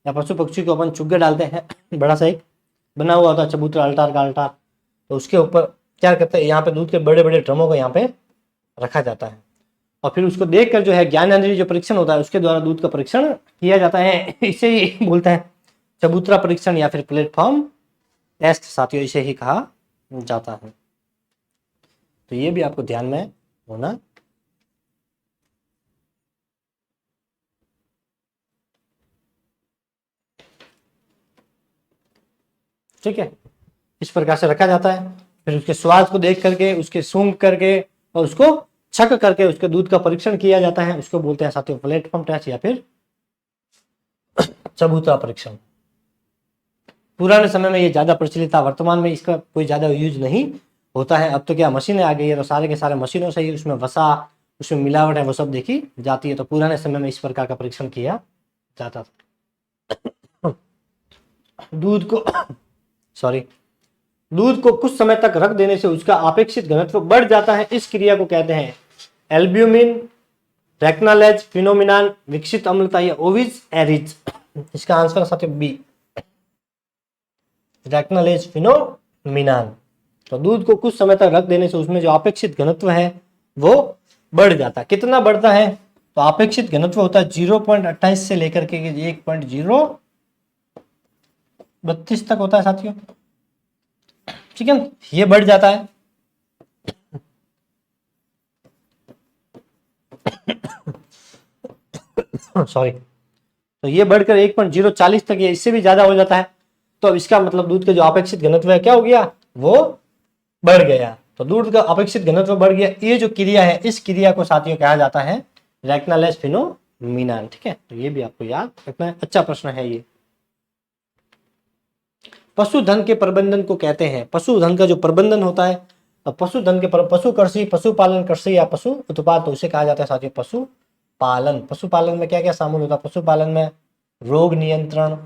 या पशु पक्षी को अपन चुग्गे डालते हैं, बड़ा सा एक बना हुआ होता है चबूतरा, अल्टार का अल्टार। तो उसके ऊपर क्या करते हैं, यहाँ पे दूध के बड़े बड़े ड्रमों को यहाँ पे रखा जाता है और फिर उसको देखकर जो है ज्ञानेंद्रिय जो परीक्षण होता है उसके द्वारा दूध का परीक्षण किया जाता है। इसे ही बोलते हैं चबूतरा परीक्षण या फिर प्लेटफॉर्म टेस्ट साथियों, इसे ही कहा जाता है। तो ये भी आपको ध्यान में होना। ठीक है, इस प्रकार से रखा जाता है, फिर उसके स्वाद को देख करके, उसके सूंघ करके और उसको छक करके उसके दूध का परीक्षण किया जाता है। उसको बोलते हैं साथियों प्लेटफॉर्म टेस्ट या फिर चबूतरा परीक्षण। पुराने समय में ये ज्यादा प्रचलित था, वर्तमान में इसका कोई ज्यादा यूज नहीं होता है। अब तो क्या मशीनें आ गई है तो सारे के सारे मशीनों से ही उसमें वसा, उसमें मिलावट है वो सब देखी जाती है। तो पुराने समय में इस प्रकार का परीक्षण किया जाता था। दूध को सॉरी दूध को कुछ समय तक रख देने से उसका अपेक्षित घनत्व बढ़ जाता है, इस क्रिया को कहते हैं एल्ब्यूमिन, रैक्नालेज फिनोमिनान, विकसित अम्लता या ओविज एरिज। इसका आंसर साथियों बी, रैक्नालेज फिनोमिनान। तो दूध को कुछ समय तक रख देने से उसमें जो अपेक्षित घनत्व है वो बढ़ जाता है। कितना बढ़ता है? तो अपेक्षित घनत्व होता है 0.28 से लेकर के 1.032 तक होता है साथियों, ठीक है। ये बढ़ जाता है। सॉरी, तो ये बढ़कर 1.040 तक, ये इससे भी ज्यादा हो जाता है। तो इसका मतलब दूध का जो अपेक्षित घनत्व है क्या हो गया, वो बढ़ गया। तो दूध का अपेक्षित घनत्व बढ़ गया। ये जो क्रिया है इस क्रिया को साथियों कहा जाता है रैक्नालेज फिनोमिनान, ठीक है। तो ये भी आपको याद रखना है, अच्छा प्रश्न है ये। पशुधन के प्रबंधन को कहते हैं, पशुधन का जो प्रबंधन होता है, पशुधन के पशु कृषि, पशुपालन कृषि या पशु उत्पाद, तो उसे कहा जाता है साथियों पशुपालन। पशुपालन में क्या क्या शामिल होता है? पशुपालन में रोग नियंत्रण,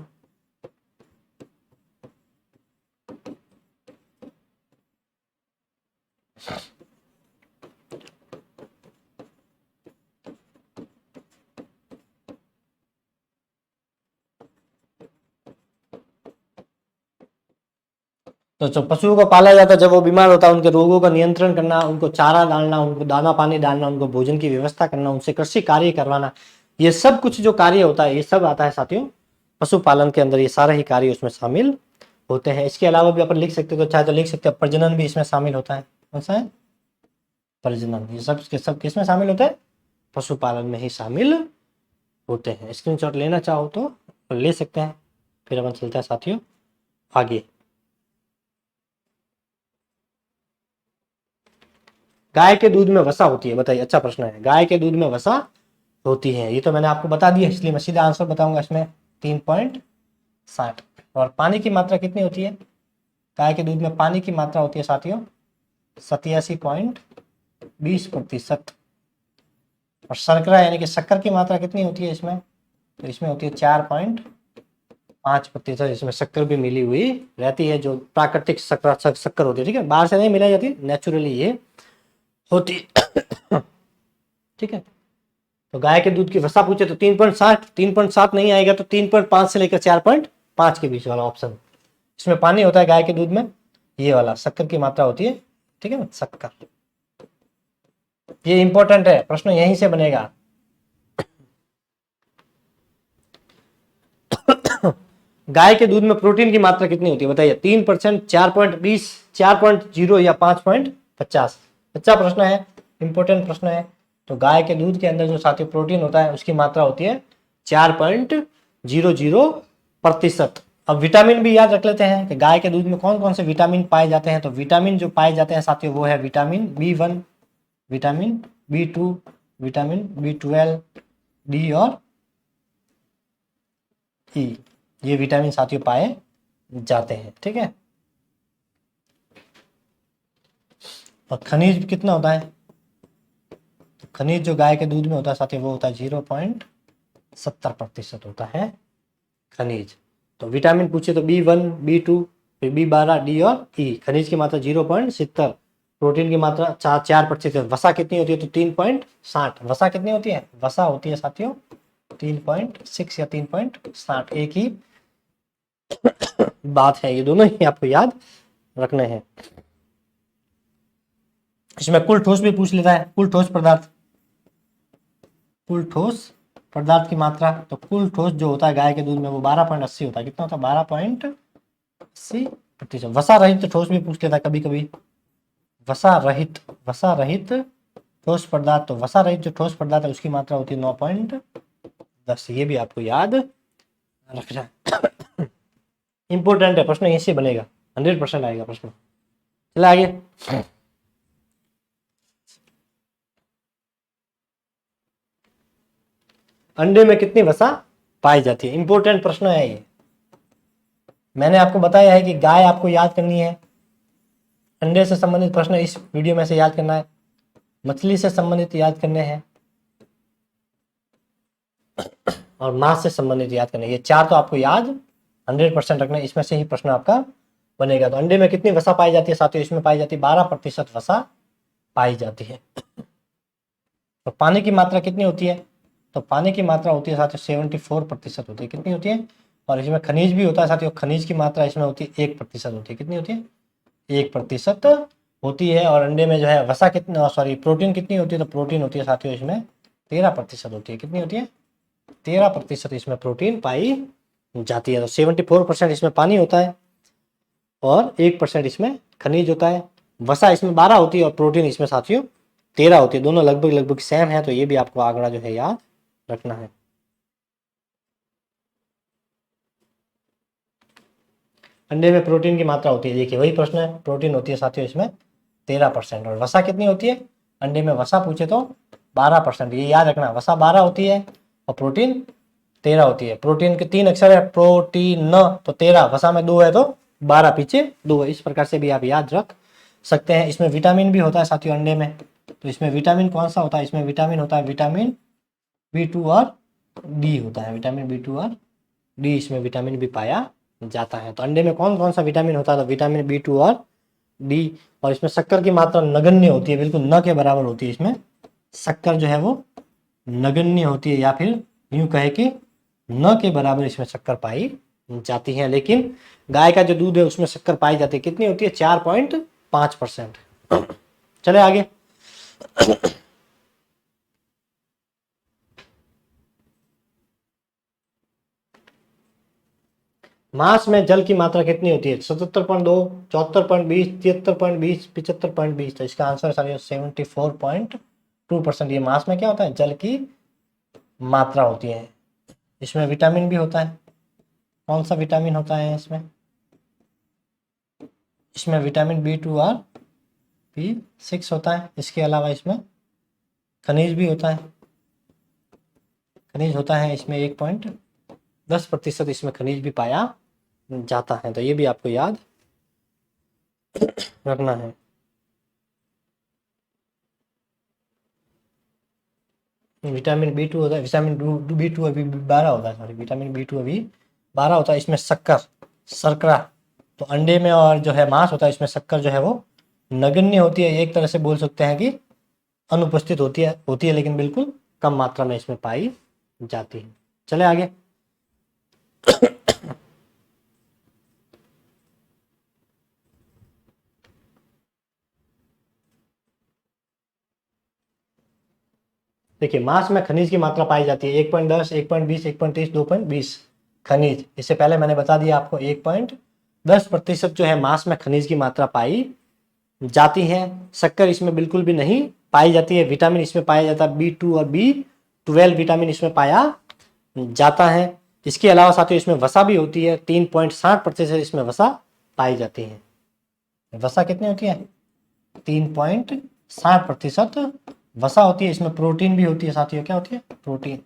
तो जो पशुओं को पाला जाता है, जब वो बीमार होता है उनके रोगों का नियंत्रण करना, उनको चारा डालना, उनको दाना पानी डालना, उनको भोजन की व्यवस्था करना, उनसे कृषि कार्य करवाना, ये सब कुछ जो कार्य होता है ये सब आता है साथियों पशुपालन के अंदर। ये सारे ही कार्य उसमें शामिल होते हैं। इसके अलावा भी अपन लिख सकते हो, तो चाहे तो लिख सकते हैं प्रजनन भी इसमें शामिल होता है। कौन सा है? प्रजनन। ये सब किसमें शामिल होता है? पशुपालन में ही शामिल होते हैं। स्क्रीनशॉट लेना चाहो तो ले सकते हैं। फिर अपन चलते हैं साथियों आगे। गाय के दूध में वसा होती है, बताइए। अच्छा प्रश्न है। गाय के दूध में वसा होती है, ये तो मैंने आपको बता दिया, इसलिए मैं सीधा आंसर बताऊंगा इसमें 3.60। और पानी की मात्रा कितनी होती है? गाय के दूध में पानी की मात्रा होती है साथियों 87.20%। और शर्करा यानी कि शक्कर की मात्रा कितनी होती है इसमें? तो इसमें होती है 4.5%। इसमें शक्कर भी मिली हुई रहती है, जो प्राकृतिक शक्कर होती है, ठीक है, बाहर से नहीं मिलाई जाती, नेचुरली ये होती ठीक है। तो गाय के दूध की वसा पूछे तो 3.60, 3.7 नहीं आएगा तो 3.5 से लेकर 4.5 के बीच वाला ऑप्शन। इसमें पानी होता है गाय के दूध में, ये वाला शक्कर की मात्रा होती है, ठीक है ना, शक्कर। ये इंपॉर्टेंट है, प्रश्न यहीं से बनेगा। गाय के दूध में प्रोटीन की मात्रा कितनी होती है बताइए? 3%, 4.20, 4.0 या 5.50? अच्छा प्रश्न है, इंपॉर्टेंट प्रश्न है। तो गाय के दूध के अंदर जो साथियों प्रोटीन होता है उसकी मात्रा होती है 4.00%। अब विटामिन भी याद रख लेते हैं कि गाय के दूध में कौन कौन से विटामिन पाए जाते हैं। तो विटामिन जो पाए जाते हैं साथियों वो है vitamin B1, vitamin B2, vitamin B12, D और ई। ये विटामिन साथियों पाए जाते हैं, ठीक है। और खनिज कितना होता है? तो खनिज जो गाय के दूध में होता है साथियों वो होता है 0.70% होता है खनिज। तो विटामिन पूछे तो B1, B2, फिर B12, डी और ई। खनिज की मात्रा 0.70, प्रोटीन की मात्रा 4%। वसा कितनी होती है? तो 3.60। वसा कितनी होती है? वसा होती है साथियों 3.6 या 3.60, एक ही बात है। ये दोनों ही आपको याद रखने हैं। इसमें कुल ठोस भी पूछ लेता है, कुल ठोस पदार्थ, कुल ठोस पदार्थ की मात्रा। तो कुल ठोस जो होता है गाय के दूध में वो 12.80 होता है। कितना होता है? 12.80%। वसा रहित ठोस भी पूछ लेता है कभी कभी। वसा रहित ठोस पदार्थ। तो वसा रहित जो ठोस पदार्थ है उसकी मात्रा होती है 9.10। ये भी आपको याद रखना है। इंपोर्टेंट है, प्रश्न ऐसे बनेगा, 100% आएगा प्रश्न। चले आगे। अंडे में कितनी वसा पाई जाती है? इंपोर्टेंट प्रश्न है ये। मैंने आपको बताया है कि गाय आपको याद करनी है, अंडे से संबंधित प्रश्न इस वीडियो में से याद करना है, मछली से संबंधित याद करने हैं और मांस से संबंधित याद करने। ये चार तो आपको याद 100% रखना है, इसमें से ही प्रश्न आपका बनेगा। तो अंडे में कितनी वसा पाई जाती है साथियों? इसमें पाई जाती है 12% वसा पाई जाती है। तो पानी की मात्रा कितनी होती है? तो पानी की मात्रा होती है साथियों 74% होती है। कितनी होती है? और इसमें खनिज भी होता है साथियों, खनिज की मात्रा इसमें होती है 1% होती है। कितनी होती है? 1% होती है। और अंडे में जो है वसा कितनी, सॉरी प्रोटीन कितनी होती है? तो प्रोटीन होती है साथियों इसमें 13% होती है। कितनी होती है? 13% इसमें प्रोटीन पाई जाती है। तो 74% इसमें पानी होता है और 1% इसमें खनिज होता है। वसा इसमें 12 होती है और प्रोटीन इसमें साथियों 13 होती है। दोनों लगभग सेम है, तो ये भी आपको आंकड़ा जो है याद रखना है। अंडे में प्रोटीन की मात्रा होती है, देखिए वही प्रश्न है, प्रोटीन होती है साथियों इसमें 13%। और वसा कितनी होती है? अंडे में वसा पूछे तो 12%। ये याद रखना, वसा 12 होती है और प्रोटीन 13 होती है। प्रोटीन के 3 अक्षर है, प्रोटीन, तो 13, वसा में 2 है तो 12 पीछे 2 है। इस प्रकार से भी आप याद रख सकते हैं। इसमें विटामिन भी होता है साथियों अंडे में। तो इसमें विटामिन कौन सा होता है? इसमें विटामिन होता है विटामिन B2 और डी होता है। विटामिन B2 और डी, इसमें विटामिन भी पाया जाता है। तो अंडे में कौन कौन सा विटामिन होता है? तो विटामिन B2 और डी। और इसमें शक्कर की मात्रा नगण्य होती है, बिल्कुल न के बराबर होती है। इसमें शक्कर जो है वो नगण्य होती है, या फिर यूं कहे कि न के बराबर इसमें शक्कर पाई जाती है। लेकिन गाय का जो दूध है उसमें शक्कर पाई जाती है, कितनी होती है? 4.5%। चले आगे। मांस में जल की मात्रा कितनी होती है? 77.2, 74.20, 73.20, 75.20। तो इसका आंसर सर 74.2%। ये मांस में क्या होता है? जल की मात्रा होती है। इसमें विटामिन भी होता है। कौन सा विटामिन होता है इसमें? इसमें विटामिन B2 और B6 होता है। इसके अलावा इसमें खनिज भी होता है। खनिज होता है इसमें 1.10% इसमें खनिज भी पाया जाता है। तो ये भी आपको याद रखना है। विटामिन B2 होता है, विटामिन B2 अभी 12 होता है, सॉरी विटामिन B2 अभी 12 होता है। इसमें शर्करा तो अंडे में और जो है मांस होता है इसमें शक्कर जो है वो नगण्य होती है। एक तरह से बोल सकते हैं कि अनुपस्थित होती है, लेकिन बिल्कुल कम मात्रा में इसमें पाई जाती है। चले आगे। देखिए मांस में खनिज की मात्रा पाई जाती है 1.10, 1.20, 1.30, 2.20 खनिज। इससे पहले मैंने बता दिया आपको 1.10% जो है मांस में खनिज की मात्रा पाई जाती है। शक्कर इसमें बिल्कुल भी नहीं पाई जाती है। विटामिन इसमें पाया जाता है B2 और B12 विटामिन इसमें पाया जाता है। इसके अलावा साथियों इसमें वसा भी होती है। 3.60% इसमें वसा पाई जाती है। वसा कितनी होती है? 3.60% वसा होती है। इसमें प्रोटीन भी होती है साथियों। क्या होती है? प्रोटीन।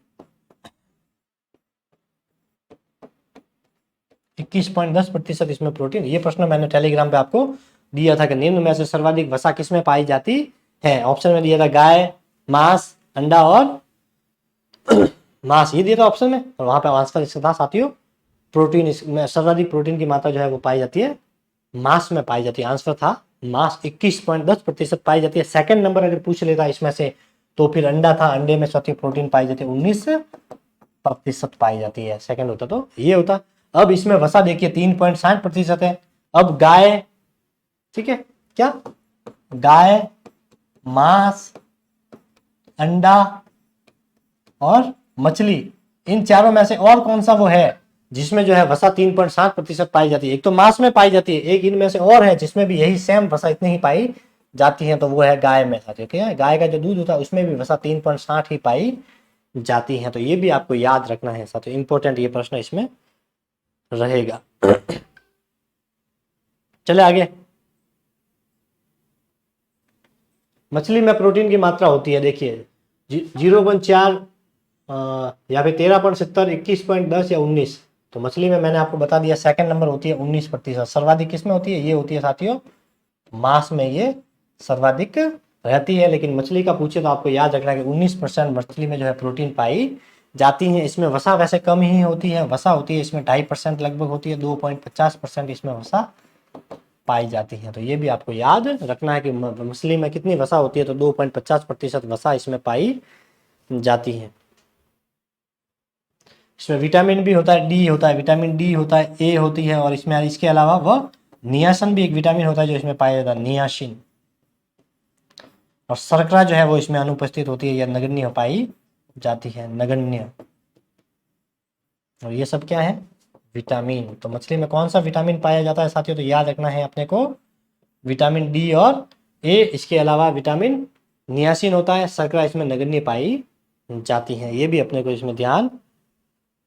21.10% इसमें प्रोटीन। ये प्रश्न मैंने टेलीग्राम पे आपको दिया था कि निम्न में से सर्वाधिक वसा किसमें पाई जाती है? ऑप्शन में दिया था गाय, मांस, अंडा और मांस, ये दिया था ऑप्शन में। और वहां पे आंसर इसका था साथियों प्रोटीन। इसमें सर्वाधिक प्रोटीन की मात्रा जो है वो पाई जाती है मांस में पाई जाती है। आंसर था मांस, 21.10% पाई जाती है। सेकंड नंबर अगर पूछ लेता इसमें से तो फिर अंडा था। अंडे में साथियों प्रोटीन पाई जाती है 19% पाई जाती है। सेकंड होता तो ये होता। अब इसमें वसा देखिए 3.60% है। अब गाय, ठीक है, क्या गाय, मांस, अंडा और मछली, इन चारों में से और कौन सा वो है जिसमें जो है वसा 3.60% पाई जाती है? एक तो मांस में पाई जाती है, एक इनमें से और है जिसमें भी यही सेम वसा इतनी ही पाई जाती है, तो वो है गाय में साथियों। क्या है? गाय का जो दूध होता है उसमें भी वसा 3.60 ही पाई जाती है। तो ये भी आपको याद रखना है साथियों, इंपॉर्टेंट ये प्रश्न इसमें रहेगा। चले आगे। मछली में प्रोटीन की मात्रा होती है देखिए 0.4 या फिर 13.70, 21.10 या 19। तो मछली में मैंने आपको बता दिया सेकंड नंबर होती है 19%। सर्वाधिक किसमें होती है? ये होती है साथियों मांस में, ये सर्वाधिक रहती है। लेकिन मछली का पूछे तो आपको याद रखना है कि 19% मछली में जो है प्रोटीन पाई जाती है। इसमें वसा वैसे कम ही होती है। वसा होती है इसमें 2.5% लगभग होती है। 2.50% इसमें वसा पाई जाती है। तो ये भी आपको याद रखना है कि मछली में कितनी वसा होती है? तो 2.50% वसा इसमें पाई जाती है। इसमें विटामिन भी होता है, डी होता है, विटामिन डी होता है, ए होती है, और इसमें इसके अलावा वह नियासिन भी एक विटामिन होता है जो इसमें पाया जाता है, नियासिन। और शर्करा जो है वो इसमें अनुपस्थित होती है या नगण्य पाई जाती है, नगण्य। और ये सब क्या है? विटामिन। तो मछली में कौन सा विटामिन पाया जाता है साथियों? तो याद रखना है अपने को विटामिन डी और ए। इसके अलावा विटामिन नियासिन होता है। शर्करा इसमें नगण्य पाई जाती है। ये भी अपने को इसमें ध्यान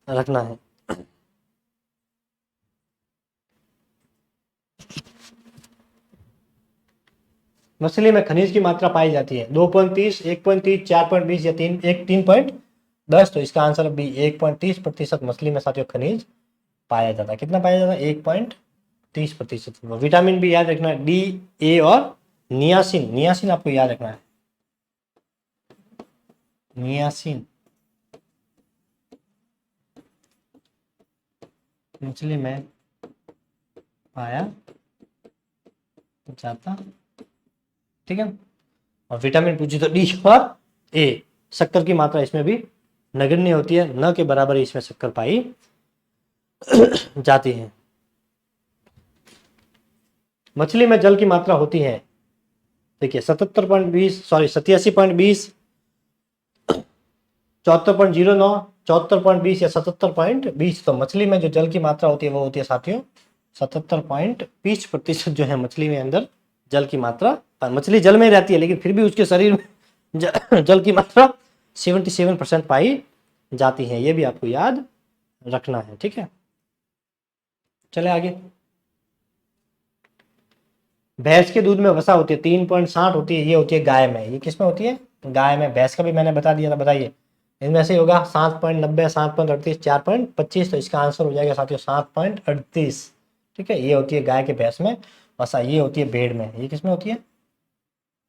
रखना है। मछली में खनिज की मात्रा पाई जाती है 2.30, 1.30, 4.20 या 3.10। तो इसका आंसर भी 1.30% मछली में साथियों खनिज पाया जाता है। कितना पाया जाता है? 1.30%। विटामिन भी याद रखना है, डी, ए और नियासिन। नियासिन आपको याद रखना है, नियासिन मछली में पाया जाता, ठीक है। और विटामिन पूछी तो डी और ए। शक्कर की मात्रा इसमें भी नगण्य होती है, न के बराबर इसमें शक्कर पाई जाती है। मछली में जल की मात्रा होती है, देखिए 77.20, सॉरी 87.20, 74.09, 74.20 या 77.20। तो मछली में जो जल की मात्रा होती है वो होती है साथियों 77.20% जो है मछली में अंदर जल की मात्रा। मछली जल में ही रहती है लेकिन फिर भी उसके शरीर में जल की मात्रा 77% पाई जाती है। ये भी आपको याद रखना है, ठीक है। चले आगे। भैंस के दूध में वसा होती है 3.60 होती है, ये होती है गाय में। ये किस में होती है? गाय में। भैंस का भी मैंने बता दिया था, बताइए इनमें से होगा 7.90, 7.38, 4.25। तो इसका आंसर हो जाएगा साथियों 7.38, ठीक है। ये होती है गाय के भैंस में वसा। ये होती है भेड़ में। ये किस में होती है?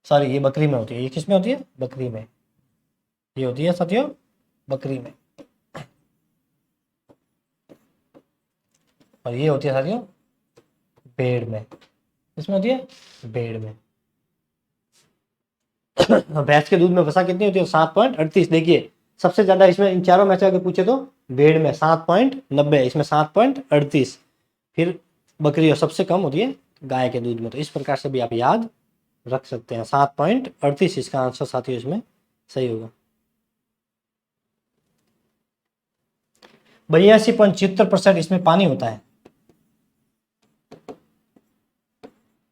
सॉरी ये बकरी में होती है। ये किस में होती है? बकरी में। ये होती है साथियों बकरी में, और ये होती है साथियों भेड़ में। इसमें होती है भेड़ में। भैंस के दूध में वसा कितनी होती है? 7.38। देखिए सबसे ज्यादा इसमें इन चारों में से अगर पूछे तो भेड़ में 7.90, इसमें 7.38, फिर बकरी और सबसे कम होती है गाय के दूध में। तो इस प्रकार से भी आप याद रख सकते हैं। 7.38 इसका आंसर साथियों इसमें सही होगा। 82.76% इसमें पानी होता है।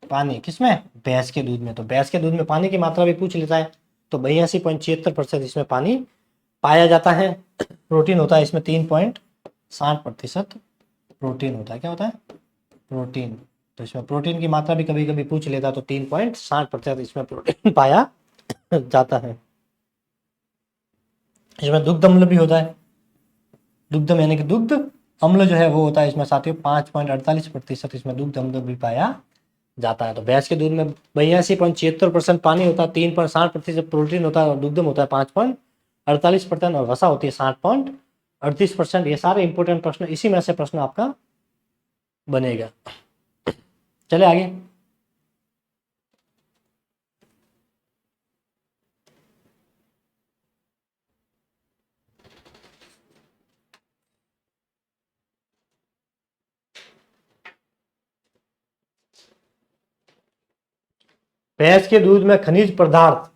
पानी किसमें? भैंस के दूध में। तो भैंस के दूध में पानी की मात्रा भी पूछ लेता है। तो 82.76% इसमें पानी पाया जाता है। प्रोटीन होता है इसमें 3.60% प्रोटीन होता है। क्या होता है? प्रोटीन। तो इसमें प्रोटीन की मात्रा भी कभी कभी पूछ लेता है। तो 3.60% इसमें प्रोटीन पाया जाता है। इसमें दुग्ध अम्ल भी होता है। दुग्ध यानी कि दुग्ध अम्ल जो है वो होता है इसमें साथियों 5.48% इसमें दुग्ध अम्ल भी पाया जाता है। तो भैंस के दूध में 82.76% पानी होता है, 3.60% प्रोटीन होता है, और दुग्धम होता है 5.48%, और वसा होती है 60.38%। ये सारे इंपॉर्टेंट प्रश्न, इसी में से प्रश्न आपका बनेगा। चले आगे। भैंस के दूध में खनिज पदार्थ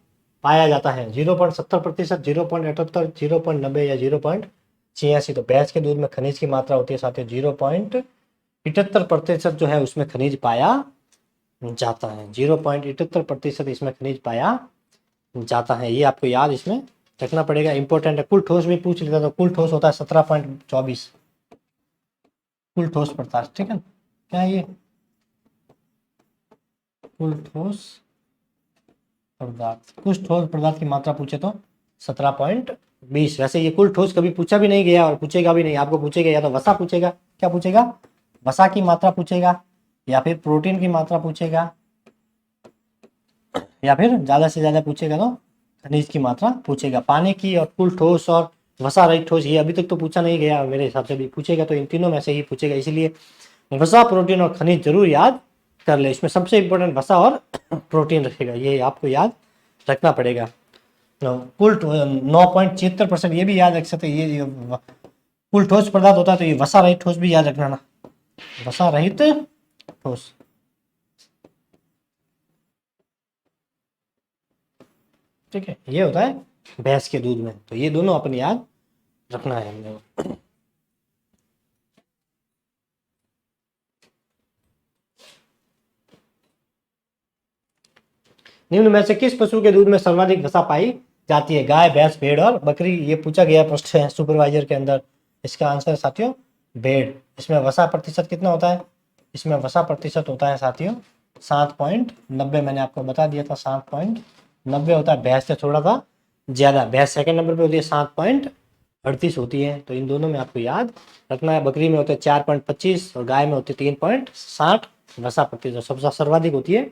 पाया जाता है 0.70%, 0.78, 0.90 या 0.86। तो भैंस के दूध में खनिज की मात्रा होती है साथियों 0.78% जो है उसमें खनिज पाया जाता है। 0.78% इसमें खनिज पाया जाता है। ये आपको याद इसमें रखना पड़ेगा, इंपॉर्टेंट है। कुल ठोस भी पूछ लेता तो कुल ठोस होता है 17.24 कुल ठोस पदार्थ, ठीक है। क्या है ये? कुल ठोस पदार्थ। कुछ ठोस पदार्थ की मात्रा पूछे तो 17.20। वैसे ये कुल ठोस कभी पूछा भी नहीं गया और पूछेगा भी नहीं। आपको पूछेगा या तो वसा पूछेगा, क्या पूछेगा? वसा की मात्रा पूछेगा, या फिर प्रोटीन की मात्रा पूछेगा, या फिर ज्यादा से ज्यादा पूछेगा तो खनिज की मात्रा पूछेगा। पानी की और कुल ठोस और वसा रहित ठोस ये अभी तक तो पूछा नहीं गया, मेरे हिसाब से भी पूछेगा तो इन तीनों में से ही पूछेगा। इसलिए वसा, प्रोटीन और खनिज जरूर याद कर ले। इसमें सबसे इंपॉर्टेंट वसा और प्रोटीन रखेगा, ये आपको याद रखना पड़ेगा। कुल 9.76% ये भी याद रख सकते। ये कुल ठोस पदार्थ होता है तो ये वसा रहित ठोस भी याद रखना ना, वसा रहित ठोस, ठीक है। ये होता है भैंस के दूध में। तो ये दोनों अपन याद रखना है हमने। निम्न में से किस पशु के दूध में सर्वाधिक वसा पाई जाती है? गाय, भैंस, भेड़ और बकरी। ये पूछा गया प्रश्न है सुपरवाइजर के अंदर। इसका आंसर साथियों भेड़। इसमें वसा प्रतिशत कितना होता है? इसमें वसा प्रतिशत होता है साथियों 7.90। मैंने आपको बता दिया था 7.90 होता है। भैंस से थोड़ा सा ज्यादा, भैंस सेकंड नंबर पे होती है 7.38 होती है। तो इन दोनों में आपको याद रखना है। बकरी में होते हैं 4.25 और गाय में होती है 3.60 वसा प्रतिशत। सबसे सर्वाधिक होती है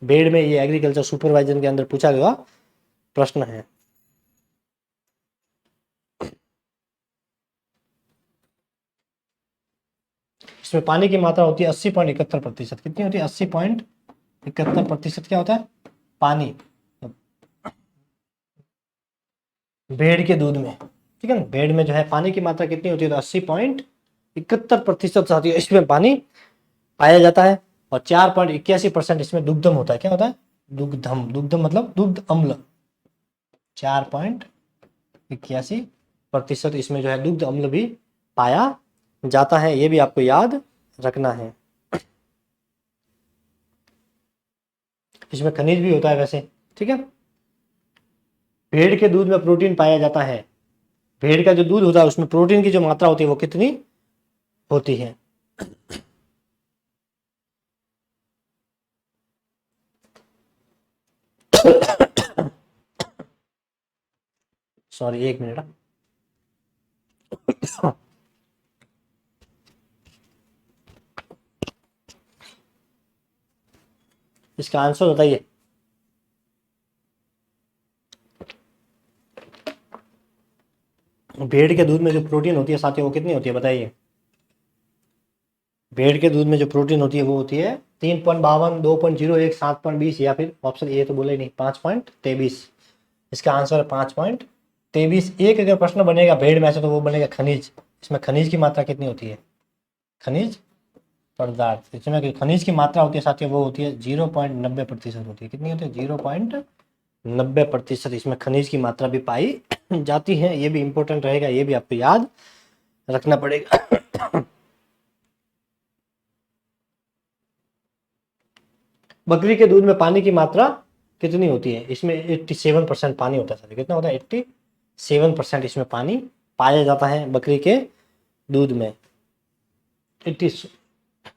भेड़ में। ये एग्रीकल्चर सुपरवाइजर के अंदर पूछा गया प्रश्न है। इसमें पानी की मात्रा होती है 80.71%। कितनी होती है? 80.71% क्या होता है? पानी भेड़ के दूध में, ठीक है ना। भेड़ में जो है पानी की मात्रा कितनी होती है? तो 80.71 71% साथियों इसमें पानी पाया जाता है और 4.81% इसमें दुग्धम होता है। क्या होता है? दुग्धम। दुग्धम मतलब दुग्ध अम्ल। 4.81% इसमें जो है दुग्ध अम्ल भी पाया जाता है, ये भी आपको याद रखना है। इसमें खनिज भी होता है वैसे, ठीक है। भेड़ के दूध में प्रोटीन पाया जाता है। भेड़ का जो दूध होता है उसमें प्रोटीन की जो मात्रा होती है वो कितनी होती है? Sorry, 1 minute. इसका आंसर बताइए। भेड़ के दूध में जो प्रोटीन होती है साथियों वो कितनी होती है बताइए? भेड़ के दूध में जो प्रोटीन होती है वो होती है 3.52, 2.01, 7.20 या फिर ऑप्शन ए तो बोले नहीं 5.23। इसका आंसर है 5.23। एक अगर प्रश्न बनेगा भेड़ में से तो वो बनेगा खनिज। इसमें खनिज की मात्रा कितनी होती है? खनिज पदार्थ, इसमें खनिज की मात्रा होती है साथियों वो होती है 0.90% होती है। कितनी होती है? 0.90% इसमें खनिज की मात्रा भी पाई जाती है। ये भी इंपॉर्टेंट रहेगा, ये भी आपको याद रखना पड़ेगा। बकरी के दूध में पानी की मात्रा कितनी होती है? इसमें 87% पानी होता है। कितना होता है? 87% इसमें पानी पाया जाता है बकरी के दूध में।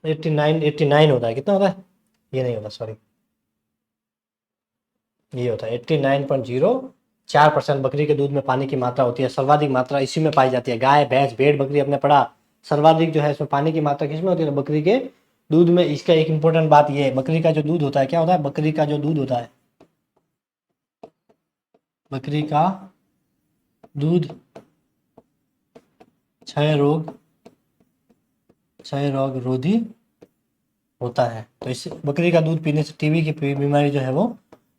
89 होता है। कितना होता है? ये नहीं होता, सॉरी, ये होता है 89.04% बकरी के दूध में पानी की मात्रा होती है। सर्वाधिक मात्रा इसी में पाई जाती है। गाय, भैंस, भेड़, बकरी अपने पढ़ा, सर्वाधिक जो है इसमें पानी की मात्रा किसमें होती है? बकरी के दूध में। इसका एक इंपॉर्टेंट बात ये है, बकरी का जो दूध होता है क्या होता है? बकरी का जो दूध होता है, बकरी का दूध क्षय रोग रोधी होता है। तो इस बकरी का दूध पीने से टीबी की बीमारी जो है वो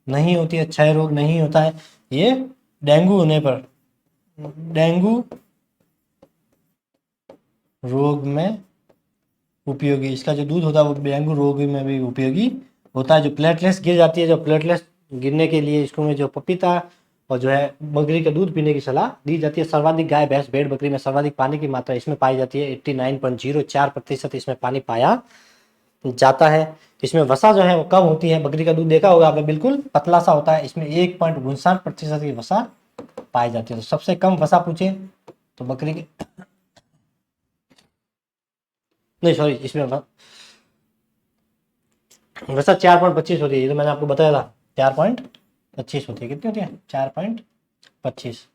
नहीं होती है, क्षय रोग नहीं होता है। ये डेंगू होने पर, डेंगू रोग में उपयोगी, इसका जो दूध होता है वो डेंगू रोग में भी उपयोगी होता है। जो प्लेटलेट्स गिर जाती है, जो प्लेटलेट्स गिरने के लिए इसको में जो पपीता और जो है बकरी का दूध पीने की सलाह दी जाती है। सर्वाधिक गाय, भैंस, भेड़, बकरी में सर्वाधिक पानी की मात्रा इसमें पाई जाती है। 89.04% इसमें पानी पाया जाता है। इसमें वसा जो है वो कम होती है। बकरी का दूध देखा होगा आपने, बिल्कुल पतला सा होता है। इसमें 1.59% की वसा पाई जाती है। तो सबसे कम वसा पूछे तो बकरी की, नहीं सॉरी, इसमें वसा 4.25 होती है। ये तो मैंने आपको बताया था, 4.25 होती है। कितनी होती है? 4.25।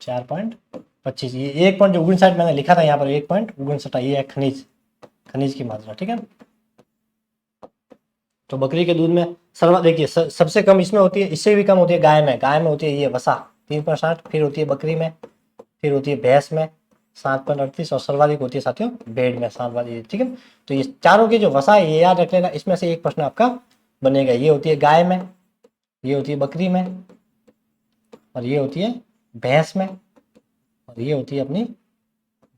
4.25। ये 1.59 मैंने लिखा था यहाँ पर, 1.59 ये है खनिज, खनिज की मात्रा, ठीक है। तो बकरी के दूध में देखिए सबसे कम इसमें होती है, इससे भी कम होती है गाय में। गाय में होती है ये वसा 3.60, फिर होती है बकरी में, फिर होती है भैंस में 7.38 और सर्वाधिक होती है साथियों भेड़ में 7 ठीक है। तो ये चारों की जो वसा है ये याद रख लेना। इसमें से एक प्रश्न आपका बनेगा। ये होती है गाय में, ये होती है बकरी में, और ये होती है भैंस में, और ये होती है अपनी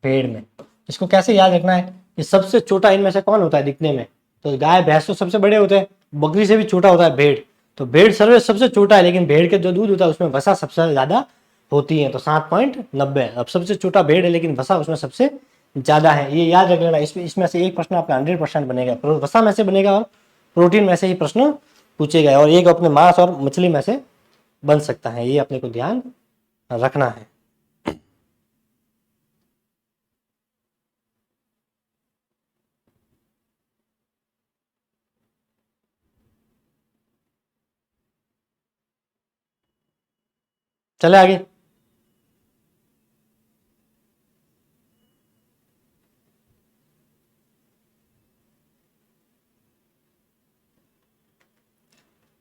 भेड़ में। इसको कैसे याद रखना है कि सबसे छोटा इनमें से कौन होता है दिखने में? तो गाय, भैंस तो सबसे बड़े होते हैं, बकरी से भी छोटा होता है भेड़। तो भेड़ सबसे छोटा है, लेकिन भेड़ के जो दूध होता है उसमें वसा सबसे ज्यादा होती है। तो 7.90। अब सबसे छोटा भेड़ है लेकिन वसा उसमें सबसे ज्यादा है, ये याद रख लेना। इसमें से एक प्रश्न आपका 100% बनेगा, वसा में से बनेगा और प्रोटीन में से ही प्रश्न पूछे गए, और एक अपने मांस और मछली में से बन सकता है। ये अपने को ध्यान रखना है। चले आगे।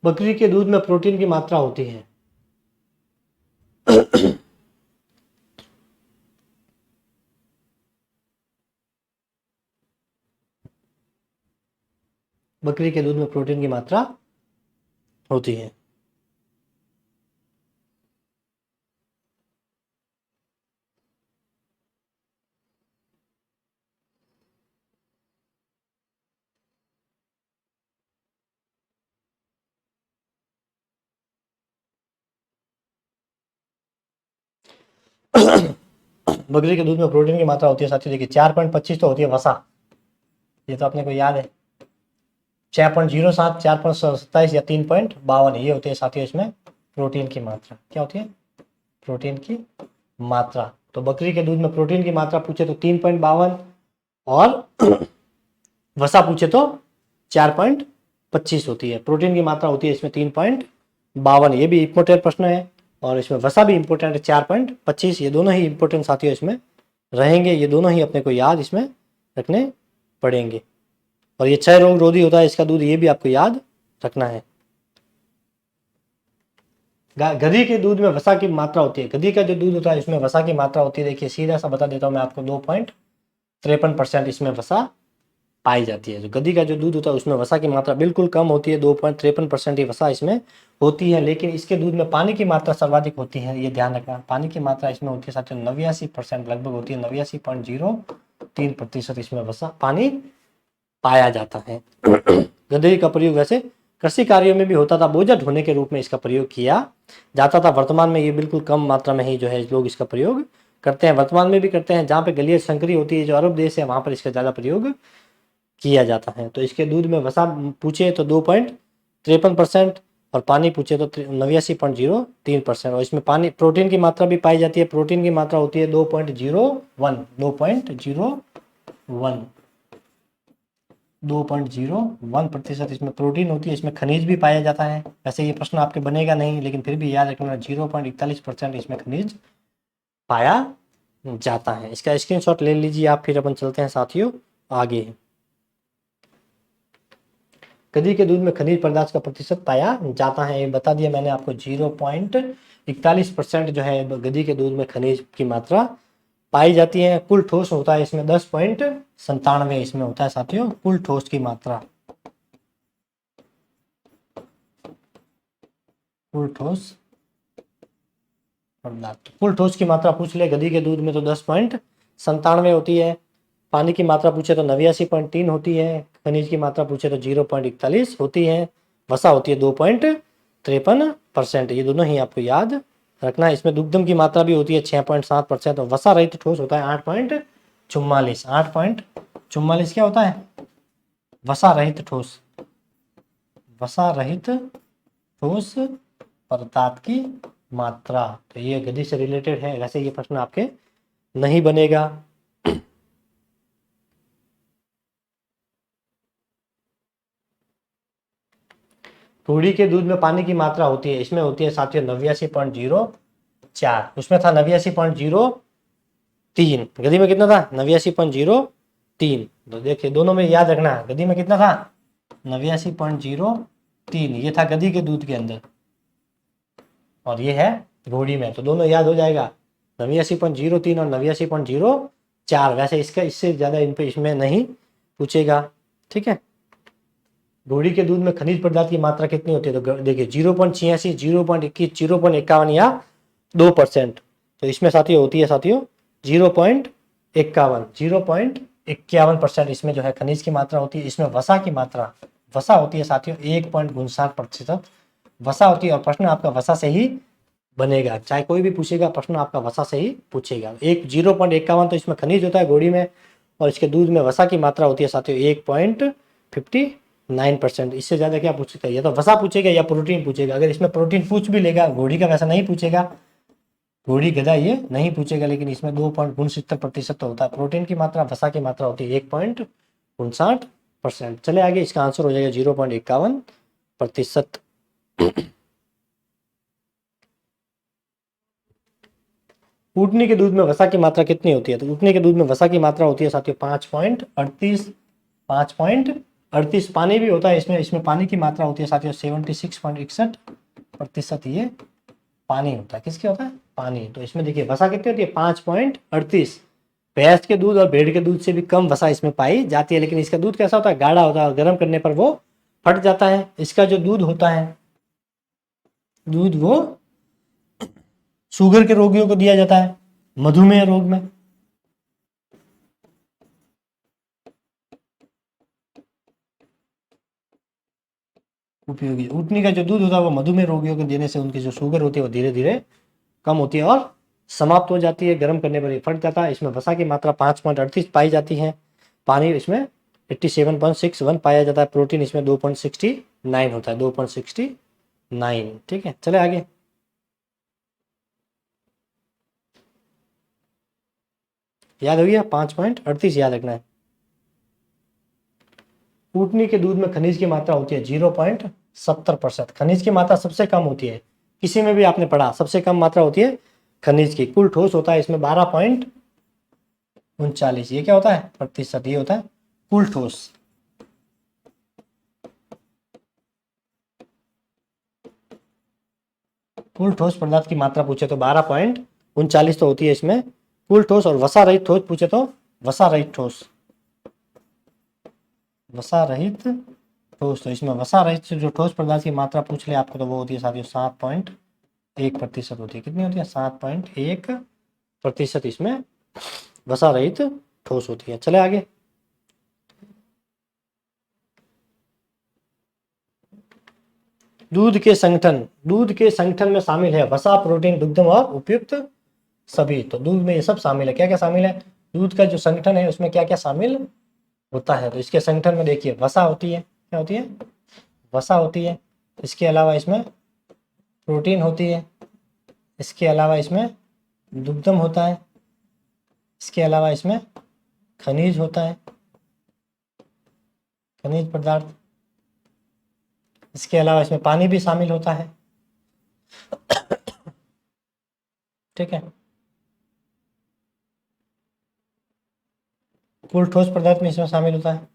बकरी के दूध में प्रोटीन की मात्रा होती है। बकरी के दूध में प्रोटीन की मात्रा होती है। बकरी के दूध में प्रोटीन की मात्रा होती है साथियों, देखिए 4.25 तो होती है वसा, ये तो अपने को याद है। 6.07, 4.27 या 3.52 ये होती है साथियों इसमें प्रोटीन की मात्रा। क्या होती है? प्रोटीन की मात्रा। तो बकरी के दूध में प्रोटीन की मात्रा पूछे तो 3.52 और वसा पूछे तो 4.25 होती है। प्रोटीन की मात्रा होती है इसमें 3.52, ये भी इंपॉर्टेंट प्रश्न है। और इसमें वसा भी इंपॉर्टेंट है 4.25, ये दोनों ही इंपॉर्टेंट साथियों इसमें रहेंगे, ये दोनों ही अपने को याद इसमें रखने पड़ेंगे। और ये क्षय रोग रोधी होता है इसका दूध, ये भी आपको याद रखना है। गधी के दूध में वसा की मात्रा होती है, गधी का जो दूध होता है इसमें वसा की मात्रा होती है, देखिए सीधा सा बता देता हूं मैं आपको, 2.53% इसमें वसा पाई जाती है। जो गधी का जो दूध होता है उसमें वसा की मात्रा बिल्कुल कम होती है, 2.53% ही वसा इसमें होती है। लेकिन इसके दूध में पानी की मात्रा सर्वाधिक होती है, ये ध्यान रखना। पानी की मात्रा इसमें होती है साथियों 89% लगभग होती है, 89.03% इसमें वसा पानी पाया जाता है। गधे का प्रयोग वैसे कृषि कार्यों में भी होता था, बोझा ढोने के रूप में इसका प्रयोग किया जाता था। वर्तमान में ये बिल्कुल कम मात्रा में ही जो है लोग इसका प्रयोग करते हैं, वर्तमान में भी करते हैं। जहाँ पे गलीय संकरी होती है, जो अरब देश है, वहां पर इसका ज्यादा प्रयोग किया जाता है। तो इसके दूध में वसा पूछे तो 2.53% और पानी पूछे तो 89.03%। और इसमें पानी प्रोटीन की मात्रा भी पाई जाती है, प्रोटीन की मात्रा होती है 2.01% इसमें प्रोटीन होती है। इसमें खनिज भी पाया जाता है। वैसे ये प्रश्न आपके बनेगा नहीं, लेकिन फिर भी याद रखना 0.41% इसमें खनिज पाया जाता है। इसका स्क्रीनशॉट ले लीजिए आप, फिर अपन चलते हैं साथियों आगे। गधी के दूध में खनिज पदार्थ का प्रतिशत पाया जाता है, ये बता दिया मैंने आपको। 0.41% जो है गधी के दूध में खनिज की मात्रा पाई जाती है। कुल ठोस होता है इसमें 10.97 इसमें होता है साथियों कुल ठोस की मात्रा। कुल ठोस पदार्थ, कुल ठोस की मात्रा पूछ ले गधी के दूध में तो 10.97 होती है। पानी की मात्रा पूछे तो 89.3 होती है। खनिज की मात्रा पूछे तो 0.41 होती है। वसा होती है 2.53%। ये दोनों ही आपको याद रखना है। इसमें दुग्धम की मात्रा भी होती है 6.7% और वसा रहित ठोस होता है 8.44। 8.44 क्या होता है? वसा रहित ठोस, वसा रहित ठोस पदार्थ की मात्रा। तो ये गधी से रिलेटेड है, वैसे ये प्रश्न आपके नहीं बनेगा। घोड़ी के दूध में पानी की मात्रा होती है, इसमें होती है साथियों 89.04। उसमें था 89.03। गधी में कितना था? 89.03। तो देखिए दोनों में याद रखना, गधी में कितना था? 89.03, ये था गधी के दूध के अंदर और ये है घोड़ी में, तो दोनों याद हो जाएगा 89.03 और 89.04। वैसे इसका इससे ज्यादा इन पे इसमें नहीं पूछेगा, ठीक है। घोड़ी के दूध में खनिज पदार्थ की मात्रा कितनी होती है? तो देखिए 0.86, 0.21, 0.51 या 2%। तो इसमें साथियों होती है साथियों 0.51, 0.51% इसमें जो है खनिज की मात्रा होती है। इसमें वसा की मात्रा, वसा होती है साथियों 1.59% वसा होती है। और प्रश्न आपका वसा से ही बनेगा, चाहे कोई भी पूछेगा प्रश्न आपका वसा से ही पूछेगा। 0.51 तो इसमें खनिज होता है घोड़ी में, और इसके दूध में वसा की मात्रा होती है साथियों 1.59%। इससे ज्यादा क्या पूछ सकता है? या तो वसा पूछेगा या प्रोटीन पूछेगा। अगर इसमें प्रोटीन पूछ भी लेगा, घोड़ी का वैसा नहीं पूछेगा, घोड़ी गधा ये नहीं पूछेगा, लेकिन इसमें 2.69% होता है प्रोटीन की मात्रा, वसा की मात्रा होती है 1.59%। चले आगे, इसका आंसर हो जाएगा 0.51%। ऊँटनी के दूध में वसा की मात्रा कितनी होती है? तो ऊँटनी के दूध में वसा की मात्रा होती है साथियों 5.38, 5.38। पानी भी होता है इसमें, इसमें पानी की मात्रा होती है साथियों 76.61%। ये पानी होता है, किसके होता है? पानी। तो इसमें देखिए वसा कितनी होती है 5.38। भैंस के दूध और भेड़ के दूध से भी कम वसा इसमें पाई जाती है, लेकिन इसका दूध कैसा होता है? गाढ़ा होता है और गर्म करने पर वो फट जाता है। इसका जो दूध होता है, दूध वो शुगर के रोगियों को दिया जाता है, मधुमेह रोग में। उपयोगी ऊँटनी का जो दूध होता है वो मधुमेह रोगियों को देने से उनकी जो शुगर होती है वो धीरे धीरे कम होती है और समाप्त हो जाती है, गर्म करने पर ये फट जाता है। इसमें वसा की मात्रा 5.38 पाई जाती है। पानी इसमें 87.61 पाया जाता है। प्रोटीन इसमें 2.69 होता है, 2.69। ठीक है, चले आगे। याद हो गया, 5.38 याद रखना है। ऊँटनी के दूध में खनिज की मात्रा होती है 0.70%। खनिज की मात्रा सबसे कम होती है, किसी में भी आपने पढ़ा सबसे कम मात्रा होती है खनिज की। कुल ठोस होता है इसमें 12.39। ये क्या होता है? प्रतिशत। ये होता है कुल ठोस। कुल ठोस पदार्थ की मात्रा पूछे तो 12.39 तो होती है इसमें कुल ठोस। और वसा रहित ठोस पूछे तो वसा रहित ठोस, वसा रहित ठोस। तो इसमें वसा रहित से जो ठोस पदार्थ की मात्रा पूछ ले आपको तो वो होती है साथियों 7.1% होती है। कितनी होती है? 7.1% इसमें वसा रहित ठोस होती है। चले आगे। दूध के संगठन। दूध के संगठन में शामिल है वसा, प्रोटीन, दुग्धम और उपयुक्त सभी। तो दूध में ये सब शामिल है। क्या क्या शामिल है? दूध का जो संगठन है उसमें क्या क्या शामिल होता है? तो इसके संगठन में देखिए वसा होती है। क्या होती है? वसा होती है। इसके अलावा इसमें प्रोटीन होती है। इसके अलावा इसमें दुग्धम होता है। इसके अलावा इसमें खनिज होता है, खनिज पदार्थ। इसके अलावा इसमें पानी भी शामिल होता है। ठीक है, कुल ठोस पदार्थ में इसमें शामिल होता है।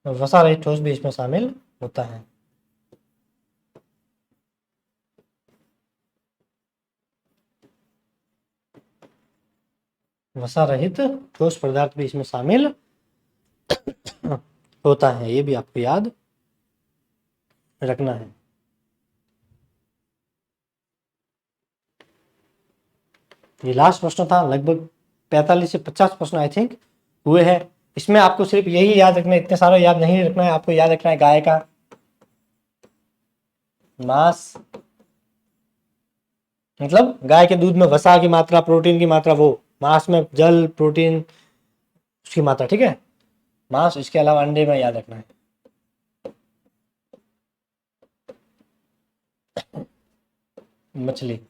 वसा रहित ठोस भी इसमें शामिल होता है। वसा रहित ठोस पदार्थ भी इसमें शामिल होता है। ये भी आपको याद रखना है। ये लास्ट प्रश्न था। लगभग 45 से 50 प्रश्न आई थिंक हुए हैं। इसमें आपको सिर्फ यही याद रखना है, इतने सारा याद नहीं रखना है। आपको याद रखना है गाय का मांस, मतलब गाय के दूध में वसा की मात्रा, प्रोटीन की मात्रा, वो मांस में जल, प्रोटीन, उसकी मात्रा। ठीक है, मांस। इसके अलावा अंडे में याद रखना है मछली।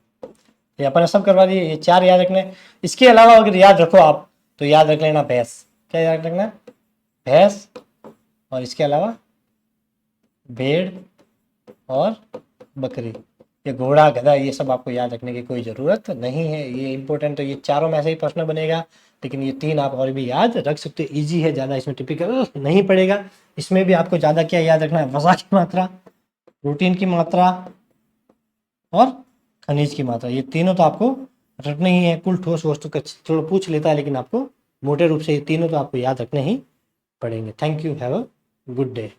ये अपन सब करवा दिए, ये 4 याद रखने। इसके अलावा अगर याद रखो आप तो याद रख लेना भैंस। क्या याद रखना? भैंस। और इसके अलावा भेड़ और बकरी। ये घोड़ा, गधा, ये सब आपको याद रखने की कोई ज़रूरत नहीं है। ये इंपॉर्टेंट तो ये चारों में से ही प्रश्न बनेगा, लेकिन ये 3 आप और भी याद रख सकते हो। ईजी है, ज़्यादा इसमें टिपिकल नहीं पड़ेगा। इसमें भी आपको ज़्यादा क्या याद रखना है? वसा की मात्रा, प्रोटीन की मात्रा और खनिज की मात्रा। ये तीनों तो आपको रखने ही है। कुल ठोस वस्तु का थोड़ा पूछ लेता है, लेकिन आपको मोटे रूप से ये तीनों तो आपको याद रखने ही पड़ेंगे। Thank you, have a good day.